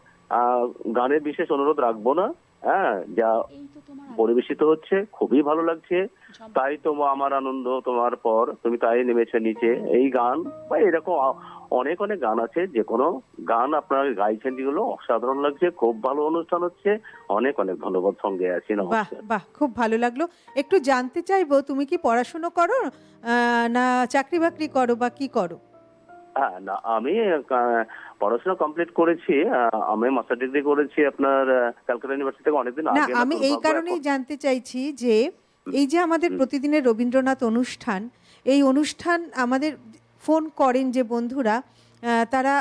গানের বিশেষ অনুরোধ রাখবো না, যা পরিবেশিত হচ্ছে খুবই ভালো লাগছে। তাই তো আমার আনন্দ তোমার পর, তুমি তাই নেমেছে নিচে, এই গান বা এরকম অনেক অনেক গান আছে। যে কোনো গান আপনারা গাইছেন যেগুলো অসাধারণ লাগছে, খুব ভালো অনুষ্ঠান হচ্ছে। অনেক অনেক ধন্যবাদ, সঙ্গে আছি। বাহ নমস্কার। বাহ, খুব ভালো লাগলো। একটু জানতে চাইবো, তুমি কি পড়াশুনো করো, না চাকরি বাকরি করো, বা কি করো? হ্যাঁ, না, আমি পড়াশোনা কমপ্লিট করেছি। আমি মাস্টার ডিগ্রি করেছি আপনার ক্যালকাটা ইউনিভার্সিটি থেকে অনেকদিন না, আগে। আমি এই কারণেই জানতে চাইছি যে এই যে আমাদের প্রতিদিনের রবীন্দ্রনাথ অনুষ্ঠান, এই অনুষ্ঠান আমাদের ফোন করেন যে বন্ধুরা, তারা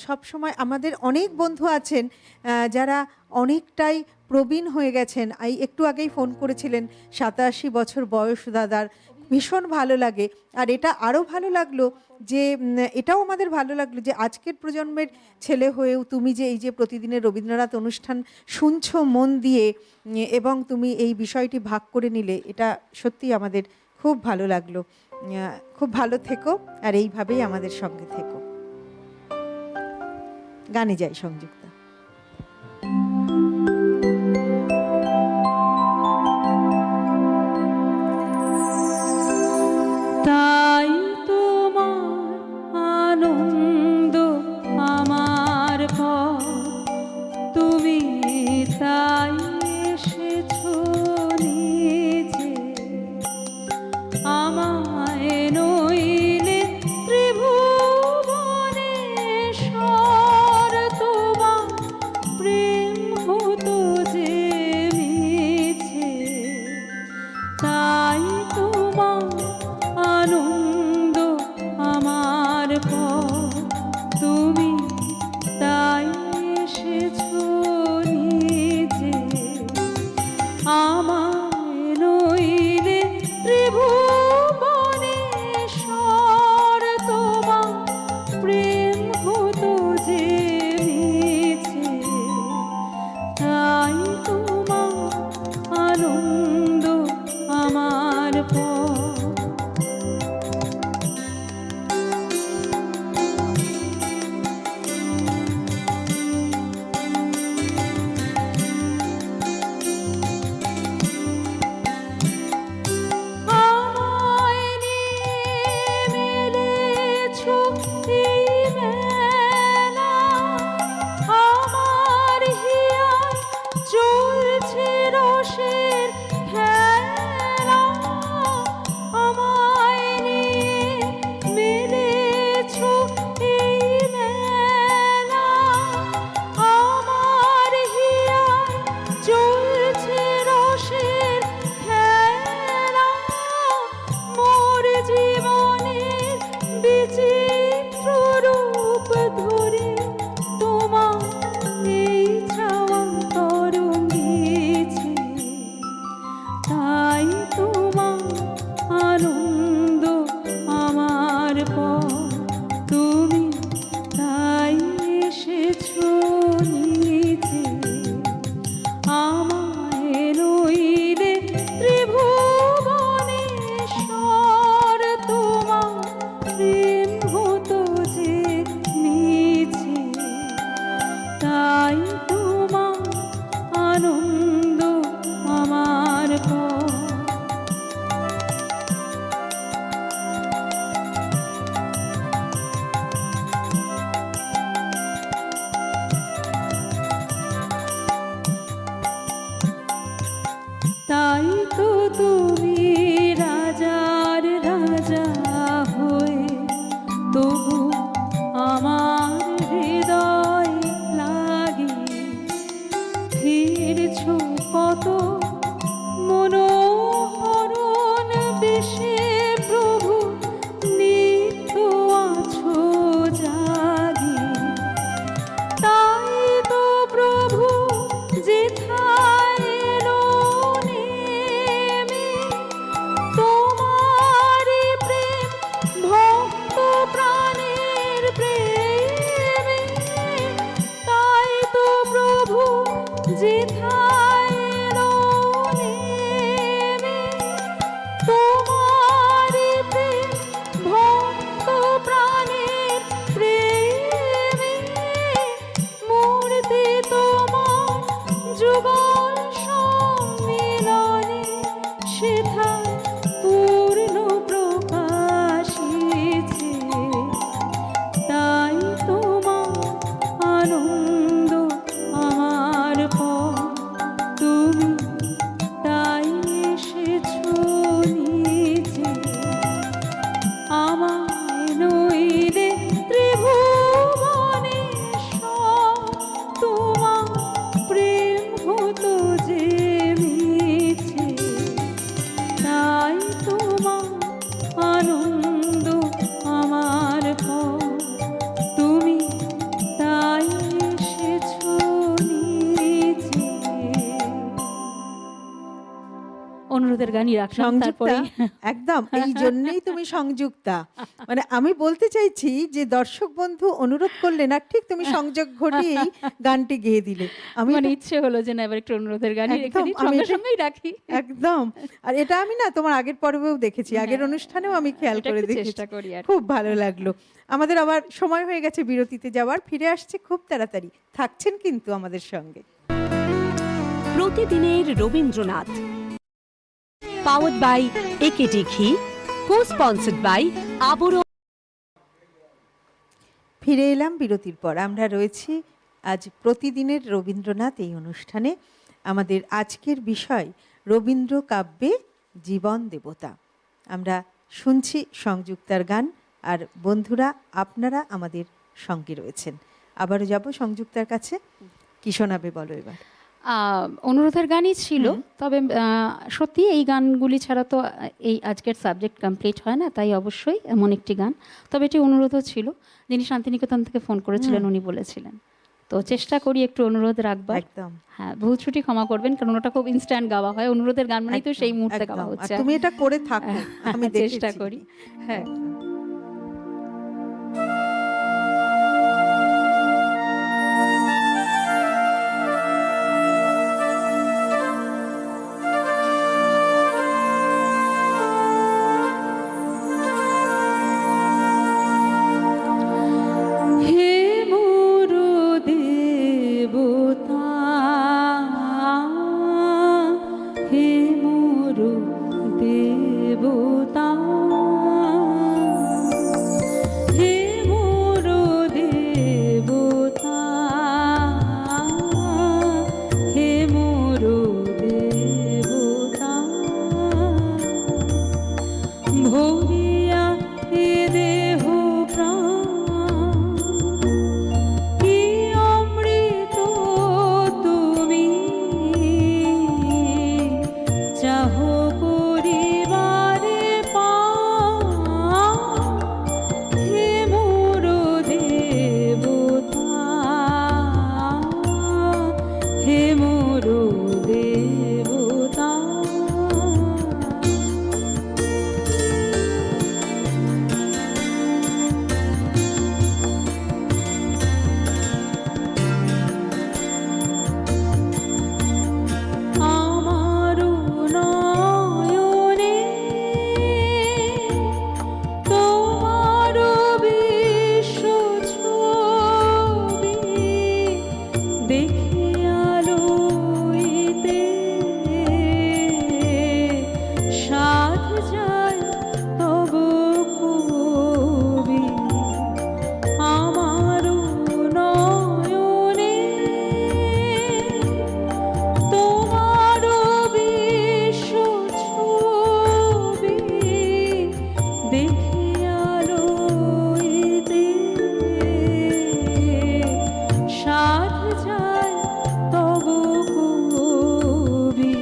সব সময় আমাদের অনেক বন্ধু আছেন যারা অনেকটাই প্রবীণ হয়ে গেছেন। একটু আগেই ফোন করেছিলেন 87 বছর বয়স দাদার, ভীষণ ভালো লাগে। আর এটা আরও ভালো লাগলো যে এটাও আমাদের ভালো লাগলো যে আজকের প্রজন্মের ছেলে হয়েও তুমি যে এই যে প্রতিদিনের রবীন্দ্রনাথ অনুষ্ঠান শুনছো মন দিয়ে এবং তুমি এই বিষয়টি ভাগ করে নিলে, এটা সত্যি আমাদের খুব ভালো লাগলো। খুব ভালো থেকো আর এইভাবেই আমাদের সঙ্গে থেকো। গানে যাই সংযুক্তা। তাই তোমার আনন্দ আমার পর, তুমি তাই এসেছো নিজে, আমায় নইলে ত্রিভুবনেশ্বর, তোমার প্রেম হতো যে মিছে। তাই তোমার আনন্দ আমার পর, তুমি তাই এসেছো নিজে, আমায় নইলে ত্রিভুবনেশ্বর, তোমার প্রেম হতো যে মিছে। তাই তোমার আনন্দ আমার পর। আমায় নিয়ে মেলেছো এই মেলা, আমার হিয়ায় চলছে রসের খেলা। আমায় নিয়ে মেলেছো এই মেলা, আমার হিয়ায় চলছে রসের খেলা। মোর জীবনের বিচিত্র রূপ ধরে তোমার এই ছাওয়া তরঙ্গিছে। তাই তোমার আনন্দ আমার পর, তুমি তাই এসেছো নিজে, আমায় নইলে ত্রিভুবনেশ্বর, তোমার প্রেম হতো যে মিছে। তাই তোমার আনন্দ আমার পর। তাই তো তুমি রাজার রাজা হয়ে তবু আমার হৃদয় লাগে ফিরছো কত মনোহরণ বেশে প্রভু, নিত্য আছো জাগে। তাই তো প্রভু যেথায় এলো নেমে, তোমারি প্রেম ভক্ত প্রাণের প্রেমে। তাই তো প্রভু যেথায় এলো নেমে, তোমারি প্রেম ভক্ত প্রাণের প্রেমে। মূর্তি তোমার যুগল সম্মিলনে, সেথায় পূর্ণ প্রকাশিছে। তাই তোমার আনন্দ আমার পর, অনুরোধের গানই রাখলাম, সংযুক্তা, তারপরে একদম এই জন্যই তুমি সংযুক্তা। মানে আমি বলতে চাইছি যে দর্শক বন্ধু অনুরোধ করলেন আর ঠিক তুমি সংযোগ ঘটিয়েই গানটি গেয়ে দিলে। আমি মানে ইচ্ছে হলো যে না এবার একটু অনুরোধের গানই রেখে একদম, দিই, আমি সঙ্গে এটা- সঙ্গেই রাখি। একদম। আর এটা আমি না তোমার আগের পর্বেও দেখেছি, আগের হ্যাঁ, অনুষ্ঠানেও আমি খেয়াল এটা করে একটু দেখেছি, চেষ্টা করি আর কি। খুব ভালো লাগলো। আমাদের আবার সময় হয়ে গেছে বিরতিতে যাওয়ার, ফিরে আসছে খুব তাড়াতাড়ি, থাকছেন কিন্তু আমাদের সঙ্গে। প্রতিদিনের রবীন্দ্রনাথ, পাওয়ার্ড বাই একেডি ঘি, কো স্পন্সর্ড বাই আবরণ। ফিরে এলাম বিরতির পর। আমরা রয়েছি আজ প্রতিদিনের রবীন্দ্রনাথ এই অনুষ্ঠানে। আমাদের আজকের বিষয় রবীন্দ্র কাব্যে জীবন দেবতা। আমরা শুনছি সংযুক্তার গান, আর বন্ধুরা আপনারা আমাদের সঙ্গে রয়েছেন। আবারও যাব সংযুক্তার কাছে, কি শোনাবে বলো এবার? অনুরোধের গানই ছিল, তবে সত্যি এই গানগুলি ছাড়া তো এই আজকের সাবজেক্ট কমপ্লিট হয় না, তাই অবশ্যই এমন একটি গান। তবে এটি অনুরোধও ছিল, যিনি শান্তিনিকেতন থেকে ফোন করেছিলেন উনি বলেছিলেন, তো চেষ্টা করি একটু অনুরোধ রাখবার। একদম, হ্যাঁ, ভুল ত্রুটি ক্ষমা করবেন, কারণ ওটা খুব ইনস্ট্যান্ট গাওয়া হয়। অনুরোধের গান মানেই তো সেই মুহূর্তে একদম। গাওয়া আর হচ্ছে। তুমি এটা করে থাকো, আমি চেষ্টা দেখেছি। করি। হ্যাঁ, হে মোর দেবতা, হে মোর দেবতা, হে মোর দেবতা, হে মোর দেবতা, ভরিয়া এ দেহ প্রাণ, কি অমৃত তুমি চাহ করিবারে পান, হে মোর দেবতা, হে মোর দেবতা। আমার নয়নে তোমার বিশ্ব ছবি দেখিয়া লইতে সাধ যায় তব কবি। আমার নয়নে তোমার বিশ্ব ছবি দেখিয়া লইতে সাধ যায় তব কবি।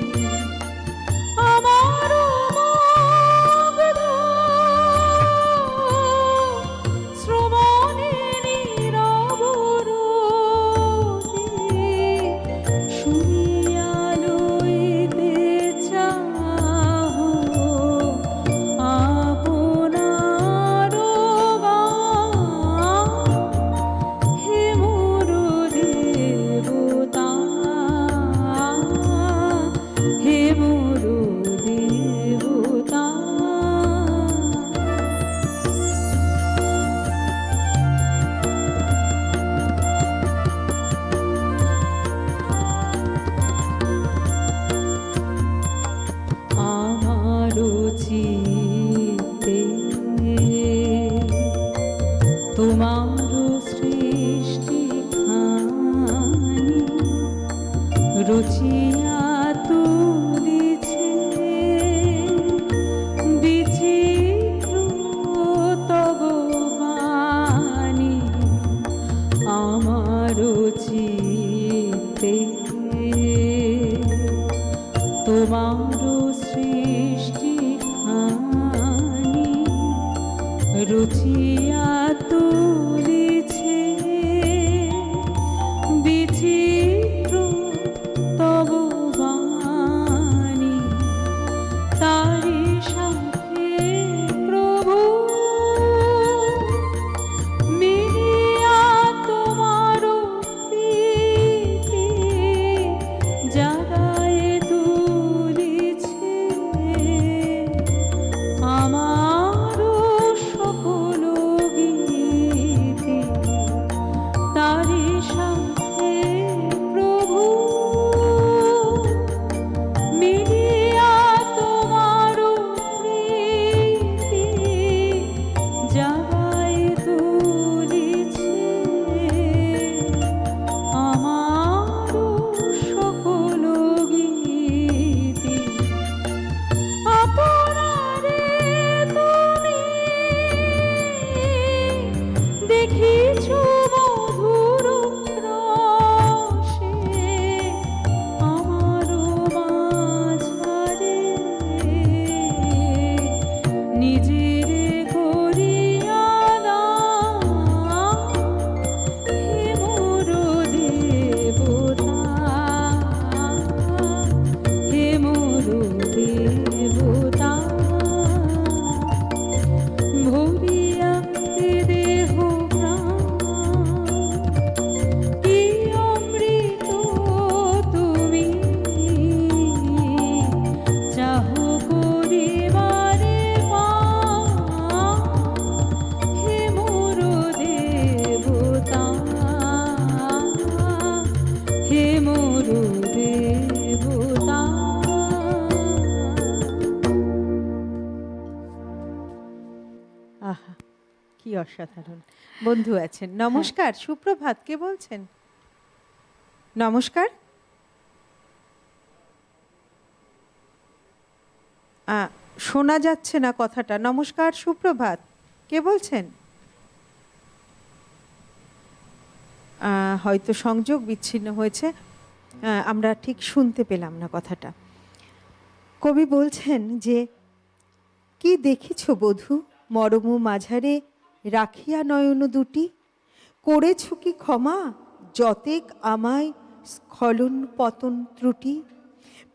আমার মুগ্ধ শ্রবণে নীরবরতি শুনিয়া লইতে চাহো আপনার গান, হে মোর দেবতা, হে মোর দেবতা। আমার চিত্তে তোমার সৃষ্টি খানি রচিয়া তুলিছে বিচিত্র তব বাণী। আমার চিত্তে তোমার সৃষ্টি খানি রচিয়া তুলিছে বিচিত্র তব বাণী। অসাধারণ বন্ধু আছেন। নমস্কার, সুপ্রভাত, কে বলছেন? নমস্কার। শোনা যাচ্ছে না কথাটা। নমস্কার, সুপ্রভাত, কে বলছেন? হয়তো সংযোগ বিচ্ছিন্ন হয়েছে, আমরা ঠিক শুনতে পেলাম না কথাটা। কবি বলছেন যে, কি দেখিছ বধূ মরম মাঝারে রাখিয়া নয়ন দুটি, করেছ কি ক্ষমা যতেক আমায় স্খলন পতন ত্রুটি,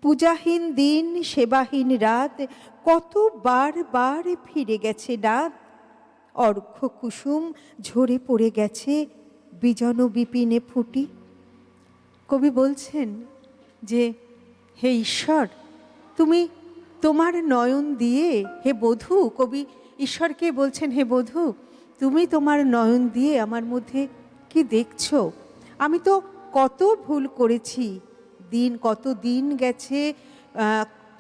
পূজাহীন দিন সেবাহীন রাত কত বার বার ফিরে গেছে রাত, অর্ঘ্য কুসুম ঝরে পড়ে গেছে বিজন বিপিনে ফুটি। কবি বলছেন যে, হে ঈশ্বর, তুমি তোমার নয়ন দিয়ে, হে বধূ, কবি ঈশ্বরকে বলছেন, হে বধূ, তুমি তোমার নয়ন দিয়ে আমার মধ্যে কি দেখছো? আমি তো কত ভুল করেছি, কত দিন গেছে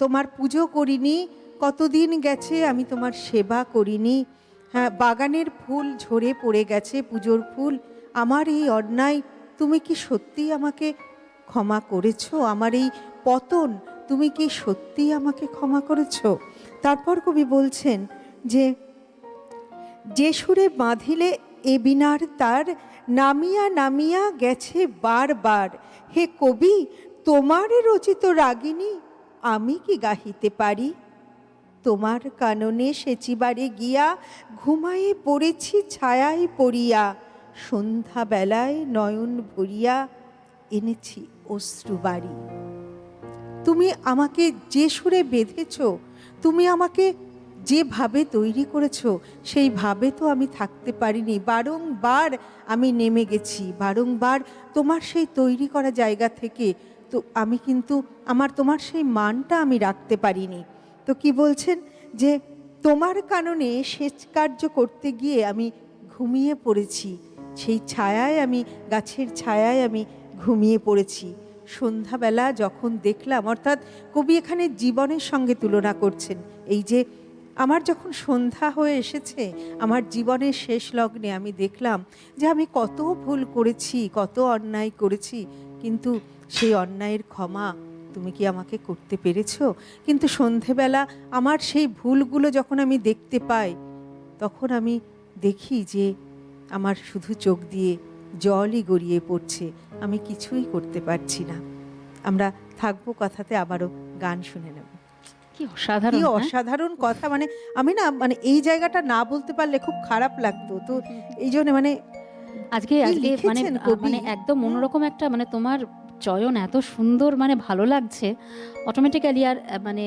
তোমার পুজো করিনি, কতদিন গেছে আমি তোমার সেবা করিনি। হ্যাঁ, বাগানের ফুল ঝরে পড়ে গেছে, পুজোর ফুল। আমার এই অন্যায় তুমি কি সত্যিই আমাকে ক্ষমা করেছো? আমার এই পতন তুমি কি সত্যিই আমাকে ক্ষমা করেছো? তারপর কবি বলছেন যে, যে সুরে বাঁধিলে এ বিনার তার নামিয়া নামিয়া গেছে বারবার, হে কবি তোমার রচিত রাগিনী আমি কি গাহিতে পারি? তোমার কাননে সেচিবারে গিয়া ঘুমায়ে পড়েছি ছায়ায় পড়িয়া, সন্ধ্যা বেলায় নয়ন ভরিয়া এনেছি অশ্রুবাড়ি। তুমি আমাকে যে সুরে বেঁধেছ, তুমি আমাকে যেভাবে তৈরি করেছো সেইভাবে তো আমি থাকতে পারিনি। বারংবার আমি নেমে গেছি, বারংবার তোমার সেই তৈরি করা জায়গা থেকে তো আমি কিন্তু তোমার সেই মানটা আমি রাখতে পারিনি। তো কি বলছেন যে, তোমার কারণে সেচ কার্য করতে গিয়ে আমি ঘুমিয়ে পড়েছি, সেই ছায়ায় আমি, গাছের ছায়ায় আমি ঘুমিয়ে পড়েছি। সন্ধ্যাবেলা যখন দেখলাম, অর্থাৎ কবি এখানে জীবনের সঙ্গে তুলনা করছেন। এই যে আমার যখন সন্ধ্যা হয়ে এসেছে, আমার জীবনের শেষ লগ্নে আমি দেখলাম যে আমি কত ভুল করেছি, কত অন্যায় করেছি, কিন্তু সেই অন্যায়ের ক্ষমা তুমি কি আমাকে করতে পেরেছো? কিন্তু সন্ধেবেলা আমার সেই ভুলগুলো যখন আমি দেখতে পাই, তখন আমি দেখি যে আমার শুধু চোখ দিয়ে জলই গড়িয়ে পড়ছে, আমি কিছুই করতে পারছি না। আমরা থাকবো কথাতে, আবারও গান শুনে নেব। কি অসাধারণ, কি অসাধারণ কথা। মানে আমি না, মানে এই জায়গাটা না বলতে পারলে খুব খারাপ লাগতো। তো এই জন্য মানে আজকে মানে মানে একদম অন্যরকম একটা, মানে তোমার চয়ন এত সুন্দর, মানে ভালো লাগছে অটোমেটিক্যালি। আর মানে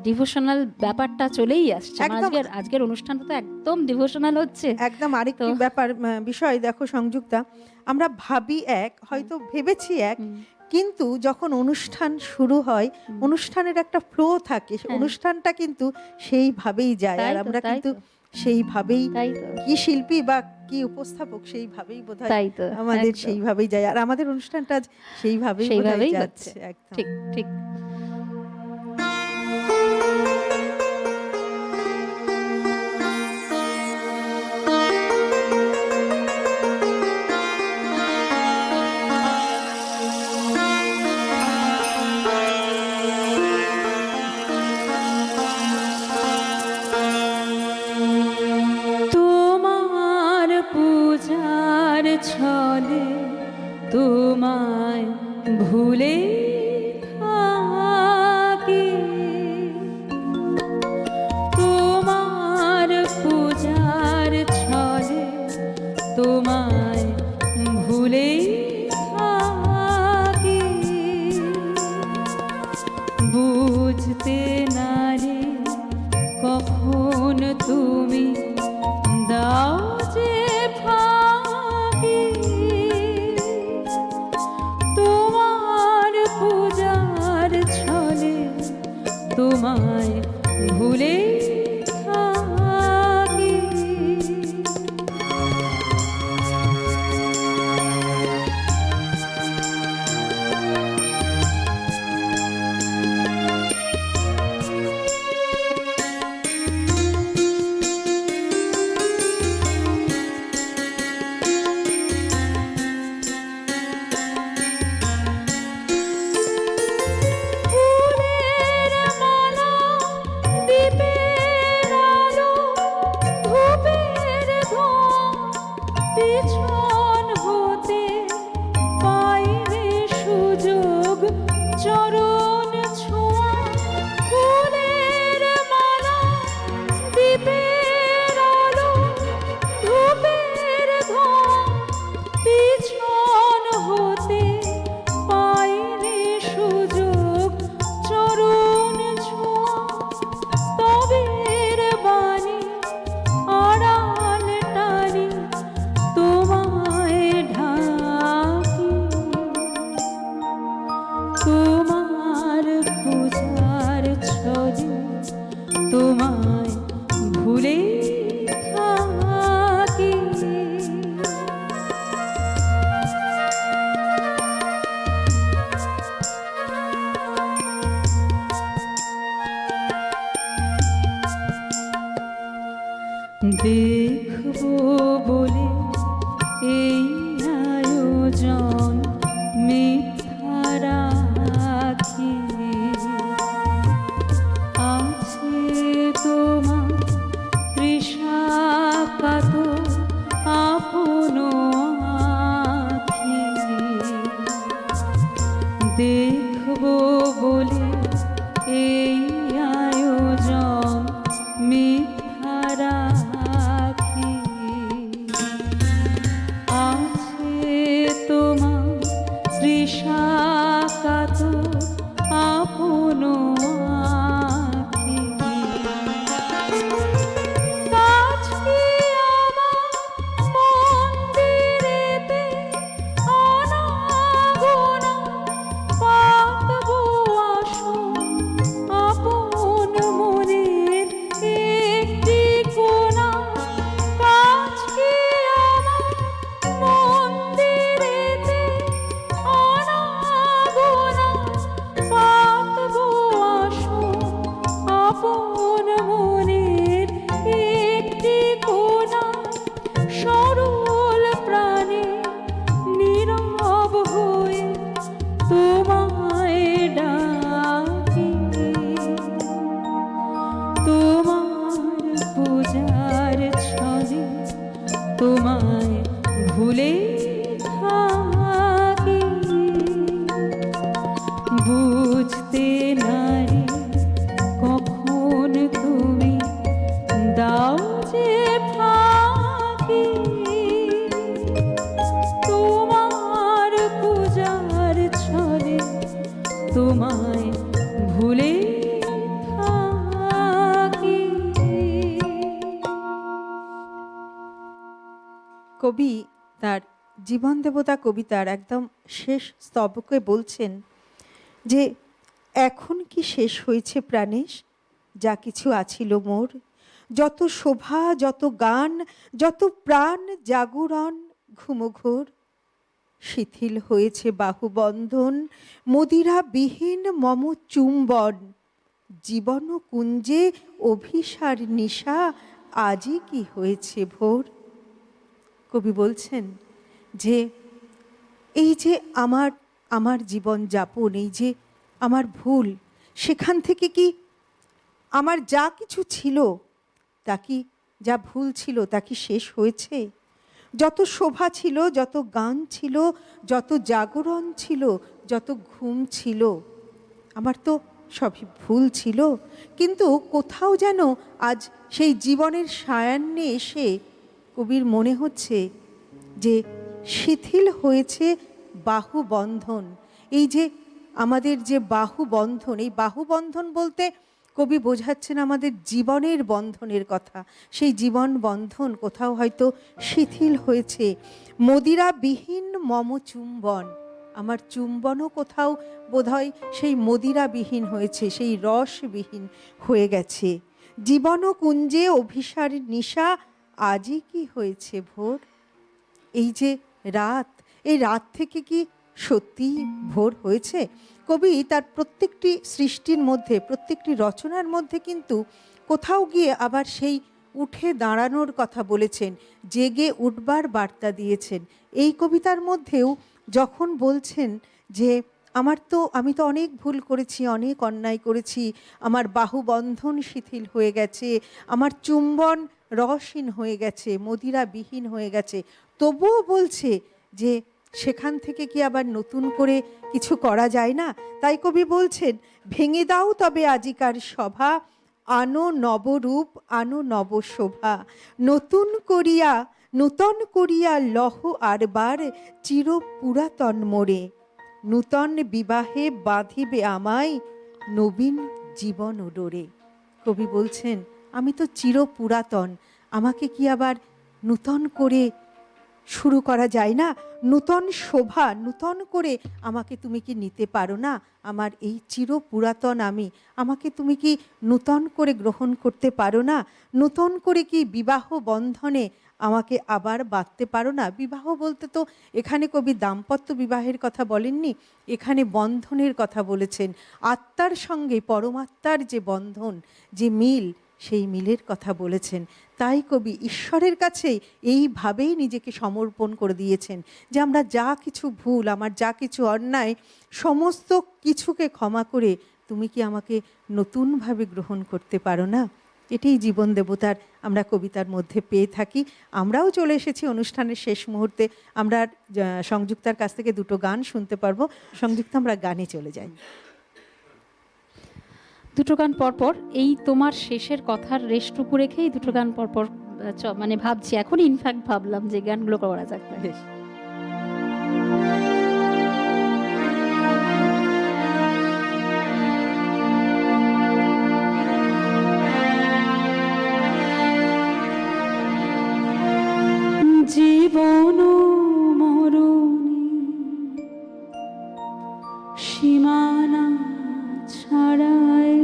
ডিভোশনাল ব্যাপারটা চলেই আসছে। আজকের অনুষ্ঠানটা তো একদম ডিভোশনাল হচ্ছে। একদম আরেকটি ব্যাপার, বিষয় দেখো সংযুক্তা, আমরা ভাবি হয়তো ভেবেছি কিন্তু যখন অনুষ্ঠান শুরু হয়, অনুষ্ঠানের একটা ফ্লো থাকে, অনুষ্ঠানটা কিন্তু সেইভাবেই যায়। আর আমরা কিন্তু সেইভাবেই, কি শিল্পী বা কি উপস্থাপক সেইভাবেই বোধহয় আমাদের সেইভাবেই যায়। আর আমাদের অনুষ্ঠানটা সেইভাবেই যাচ্ছে। একদম ঠিক ঠিক। ছলে তোমায় ভুলে চরণ ছোঁয়া ফুলের মালা দীপের আলো ধূপের ধোঁয়া পিছন হতে পাইলে সুযোগ চরণ ছোঁয়া তবের বাণী আড়াল টানি তোমায় ঢাকি তোমার পূজার ছলে তোমায় ভুলে থাকি। দেখবো বলে এই আয়োজন মিথ্যা রাখি আছে তোমার তৃষা কাতর আপন আখি দেখবো বলে এই আয়োজন মিথ্যা রাখি আছে তোমার তৃষা কাতর আপন আখি কাজ কি আমার মন্দিরেতে আনাগোনা পাতবো আসন আপন মনের একটি কোণা কাজ কি আমার মন্দিরেতে আনাগোনা পাতবো আসন আপন মনের একটি কোণা সরল প্রাণে নীরব হয়ে তোমায় ডাকি তোমার পূজার ছলে তোমায় ভুলে থাকি বুঝতে নারি কখন তুমি দাও যে ফাঁকি তোমার পূজার ছলে তোমায় ভুলে থাকি। কবি তার জীবন দেবতা কবিতার একদম শেষ স্তবকে বলছেন যে এখন কি শেষ হয়েছে প্রাণেশ যা কিছু আছিল মোর যত শোভা যত গান যত প্রাণ জাগরণ ঘুমঘোর শিথিল হয়েছে বাহুবন্ধন মদিরা বিহীন মম চুম্বন জীবন কুঞ্জে অভিসার নিশা আজই কি হয়েছে ভোর। কবি বলছেন যে এই যে আমার জীবন যাপন এই যে আমার ভুল সেখান থেকে কি আমার যা কিছু ছিল তা কি যা ভুল ছিল তা কি শেষ হয়েছে যত শোভা ছিল যত গান ছিল যত জাগরণ ছিল যত ঘুম ছিল আমার তো সবই ভুল ছিল কিন্তু কোথাও যেন আজ সেই জীবনের সায়ান্নে এসে কবির মনে হচ্ছে যে শিথিল হয়েছে বাহুবন্ধন এই যে আমাদের যে বাহুবন্ধন এই বাহুবন্ধন বলতে কবি বোঝাচ্ছেন আমাদের জীবনের বন্ধনের কথা সেই জীবন বন্ধন কোথাও হয়তো শিথিল হয়েছে মদিরা বিহীন মম চুম্বন আমার চুম্বনও কোথাও বোধহয় সেই মদিরাবিহীন হয়েছে সেই রসবিহীন হয়ে গেছে জীবন কুঞ্জে অভিসার নিশা আজই কি হয়েছে ভোর এই যে রাত এই রাত থেকে কি সত্যি ভোর হয়েছে কবি তার প্রত্যেকটি সৃষ্টির মধ্যে প্রত্যেকটি রচনার মধ্যে কিন্তু কোথাও গিয়ে আবার সেই উঠে দাঁড়ানোর কথা বলেছেন জেগে উঠবার বার্তা দিয়েছেন এই কবিতার মধ্যেও যখন বলছেন যে আমি তো অনেক ভুল করেছি অনেক অন্যায় করেছি আমার বাহুবন্ধন শিথিল হয়ে গেছে আমার চুম্বন রসহীন হয়ে গেছে মদিরাবিহীন হয়ে গেছে তবুও বলছে যে সেখান থেকে কি আবার নতুন করে কিছু করা যায় না? তাই কবি বলছেন, ভেঙে দাও তবে আজিকার সভা, আনো নবরূপ আনো নব শোভা, নূতন করিয়া লহ আরবার, চির পুরাতন মোরে, নূতন বিবাহে বাঁধিবে আমায়, নবীন জীবন ডোরে। কবি বলছেন, আমি তো চির পুরাতন, আমাকে কি আবার নূতন করে শুরু করা যায় না? নূতন শোভা, নূতন করে আমাকে তুমি কি নিতে পারো না? আমার এই চির পুরাতন আমি, আমাকে তুমি কি নূতন করে গ্রহণ করতে পারো না? নূতন করে কি বিবাহ বন্ধনে আমাকে আবার বাঁধতে পারো না? বিবাহ বলতে তো এখানে কবি দাম্পত্য বিবাহের কথা বলেননি, এখানে বন্ধনের কথা বলেছেন। আত্মার সঙ্গে পরমাত্মার যে বন্ধন, যে মিল, সেই মিলের কথা বলেছেন। তাই কবি ঈশ্বরের কাছে এইভাবেই নিজেকে সমর্পণ করে দিয়েছেন যে আমরা যা কিছু ভুল, আমার যা কিছু অন্যায়, সমস্ত কিছুকে ক্ষমা করে তুমি কি আমাকে নতুনভাবে গ্রহণ করতে পারো না? এটাই জীবন দেবতার আমরা কবিতার মধ্যে পেয়ে থাকি। আমরাও চলে এসেছি অনুষ্ঠানের শেষ মুহূর্তে। আমরা সংযুক্তার কাছ থেকে দুটো গান শুনতে পারবো। সংযুক্তা, আমরা গানে চলে যাই। দুটো গান পরপর, এই তোমার শেষের কথার রেশটুকু রেখেই দুটো গান পরপর মানে ভাবছি, এখনই ইনফ্যাক্ট ভাবলাম যে গানগুলো করা যাক। বেশ। জীবন মরণে সীমানা ছাড়ায়,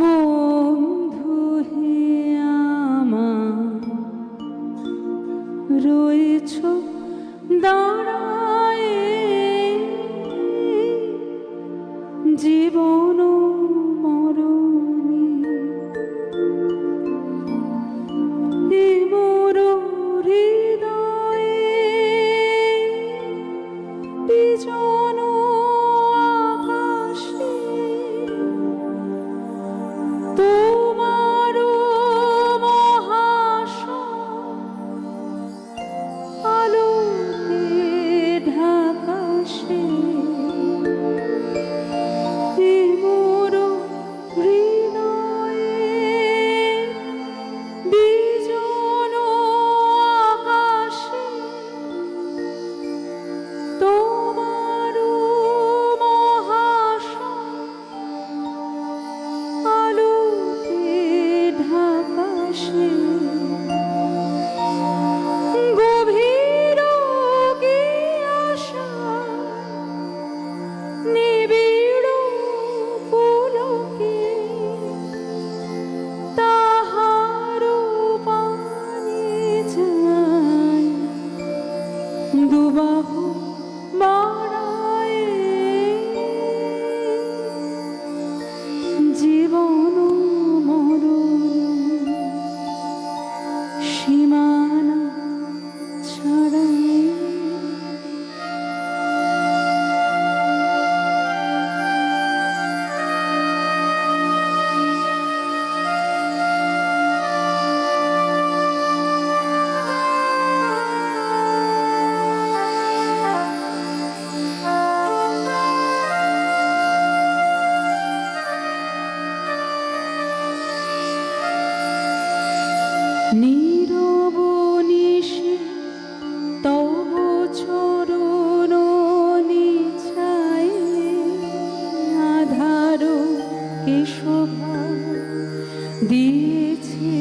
বন্ধু হে আমার রয়েছ দাঁড়ায়, জীবন মরণে মোর হৃদয়ে বিজন আকাশে তোমার মহাশয় আলোতে ঢাকাশে, মোর হৃদয়ে বিজন আকাশে তোমার মহাশয় আলোতে ঢাকাশে, গভীর কি আশা নিবিড় পুলকে, তাহার পানে যায় দুবাহু বাড়ায়, জীবন মরণ সীমানা ছাড়ায়। নীরব নিশি তব চরণ নিছায়, আধার কে শোভা দিয়েছে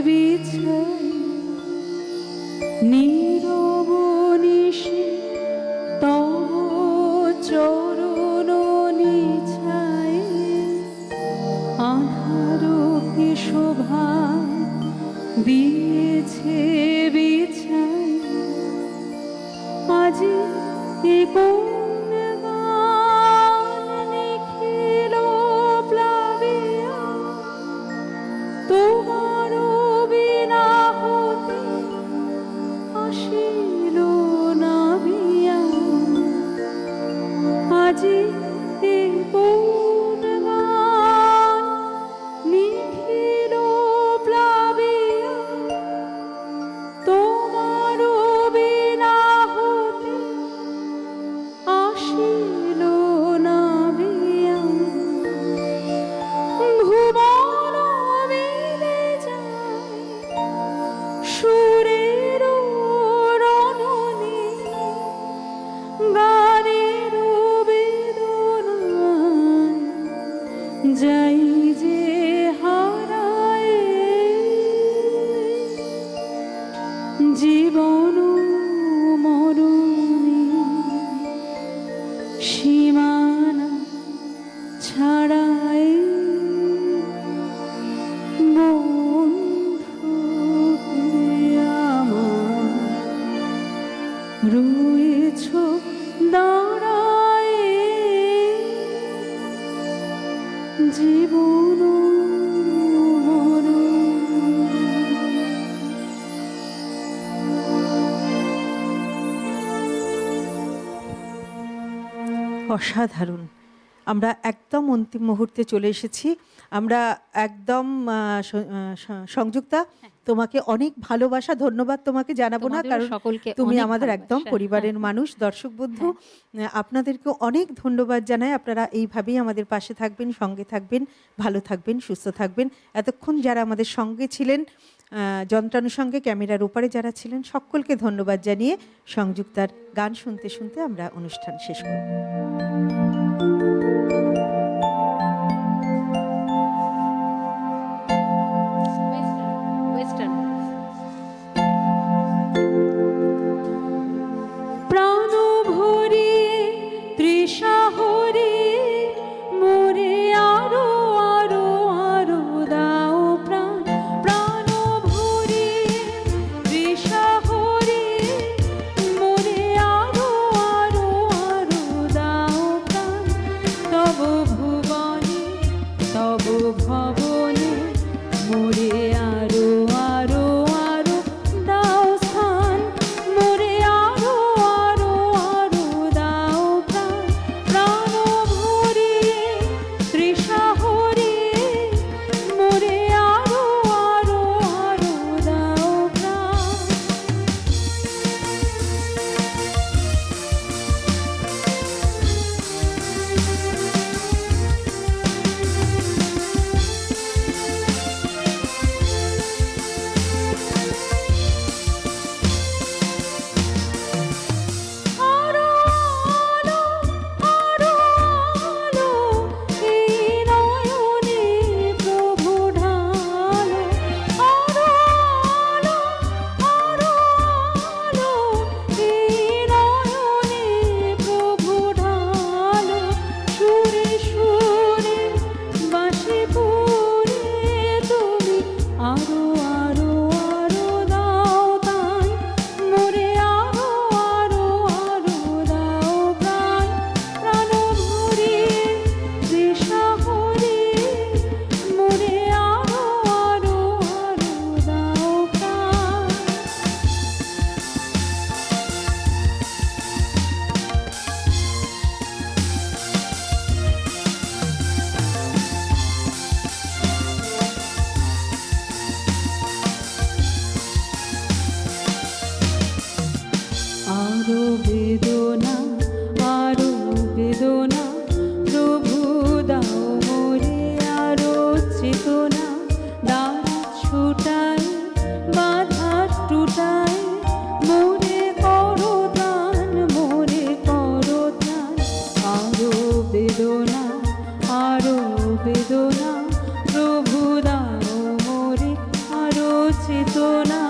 বিছায়, নীরব নিশি তব চরণ নিছায়, আধার কে শোভা দিয়েছে বিছাই, আজি এ কোন গান নিখিল প্লাবিয়া, তোমার বিনা হতে আসিল নাবিয়া, আজি এ কোন গান নিখিল প্লাবিয়া, তোমার যাই যে হারায় জীবন মরণে সীমানা ছাড়ায় বন্ধু আমার রয়েছ দাঁড়ায় জীবন অসাধারণ। আমরা একদম অন্তিম মুহূর্তে চলে এসেছি। আমরা একদম সংযুক্তা, তোমাকে অনেক ভালোবাসা ধন্যবাদ তোমাকে জানাবো না, কারণ তুমি আমাদের একদম পরিবারের মানুষ, দর্শক বন্ধু। আপনাদেরকে অনেক ধন্যবাদ জানাই। আপনারা এইভাবেই আমাদের পাশে থাকবেন, সঙ্গে থাকবেন, ভালো থাকবেন, সুস্থ থাকবেন। এতক্ষণ যারা আমাদের সঙ্গে ছিলেন, যন্ত্রানুষঙ্গে ক্যামেরার ওপারে যারা ছিলেন, সকলকে ধন্যবাদ জানিয়ে সংযুক্তার গান শুনতে শুনতে আমরা অনুষ্ঠান শেষ করব। প্রাণ ভরিয়ে তৃষা হরিয়ে মোরে আরো আরো আরো দাও প্রাণ। প্রাণ ভরিয়ে তৃষা হরিয়ে মোরে আরো আরো আরো দাও প্রাণ। তব ভুবনে তব ভবনে মোরে আরো আরো আরো দাও স্থান। মোরে আরো আরো আরো দাও প্রাণ। প্রাণ ভরিয়ে তৃষা হরিয়ে মোরে আরো আরো আরো দাও প্রাণ। আরো আলো আরো আলো এই নয়নে প্রভু ঢালো। আরো আলো আরো আলো এই নয়নে প্রভু ঢালো। সুরে সুরে বাঁশি পুরে তুমি আরো আরো আরো দাও তাই। মোরে আরো আরো আরো দাও প্রাণ। প্রাণ ভরিয়ে তৃষা হরিয়ে মোরে আরো আরো আরো দাও প্রাণ। আরো বেদনা আরো বেদনা প্রভু দাও মোরে আরো চেতনা। দ্বার ছুটাই বাধা টুটাই মোরে করো দান মোরে করো দান। আরো বেদনা আরো বেদনা প্রভু দাও মোরে আরো চেতনা।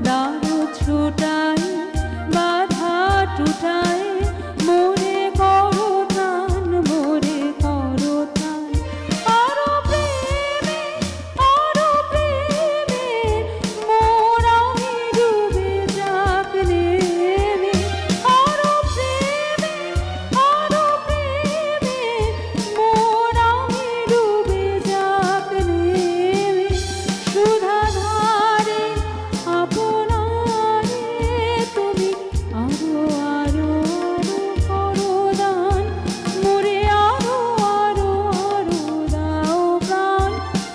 দ্বার ছুটাই বাধা টুটাই মোরে করো দান মোরে করো দান। আরো প্রেমে মোর আমি ডুবে যাক নেমে। আরো প্রেমে মোর আমি ডুবে যাক নেমে। সুধাধারে আপনারে তুমি আরো আরো আরো করো দান। মোরে আরো আরো আরো দাও প্রাণ।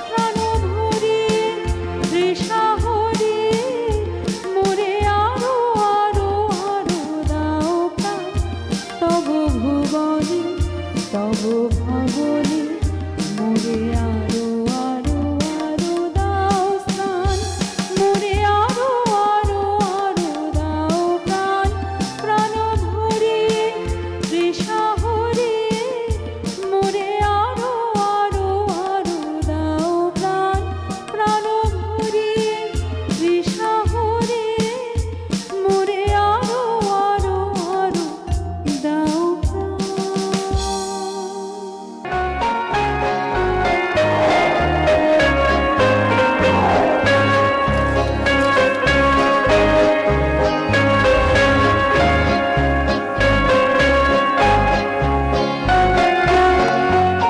প্রাণ ভরিয়ে তৃষা হরিয়ে মোরে আরো আরো আরো দাও প্রাণ। তব ভুবনে তব ভবনে মোরে আরো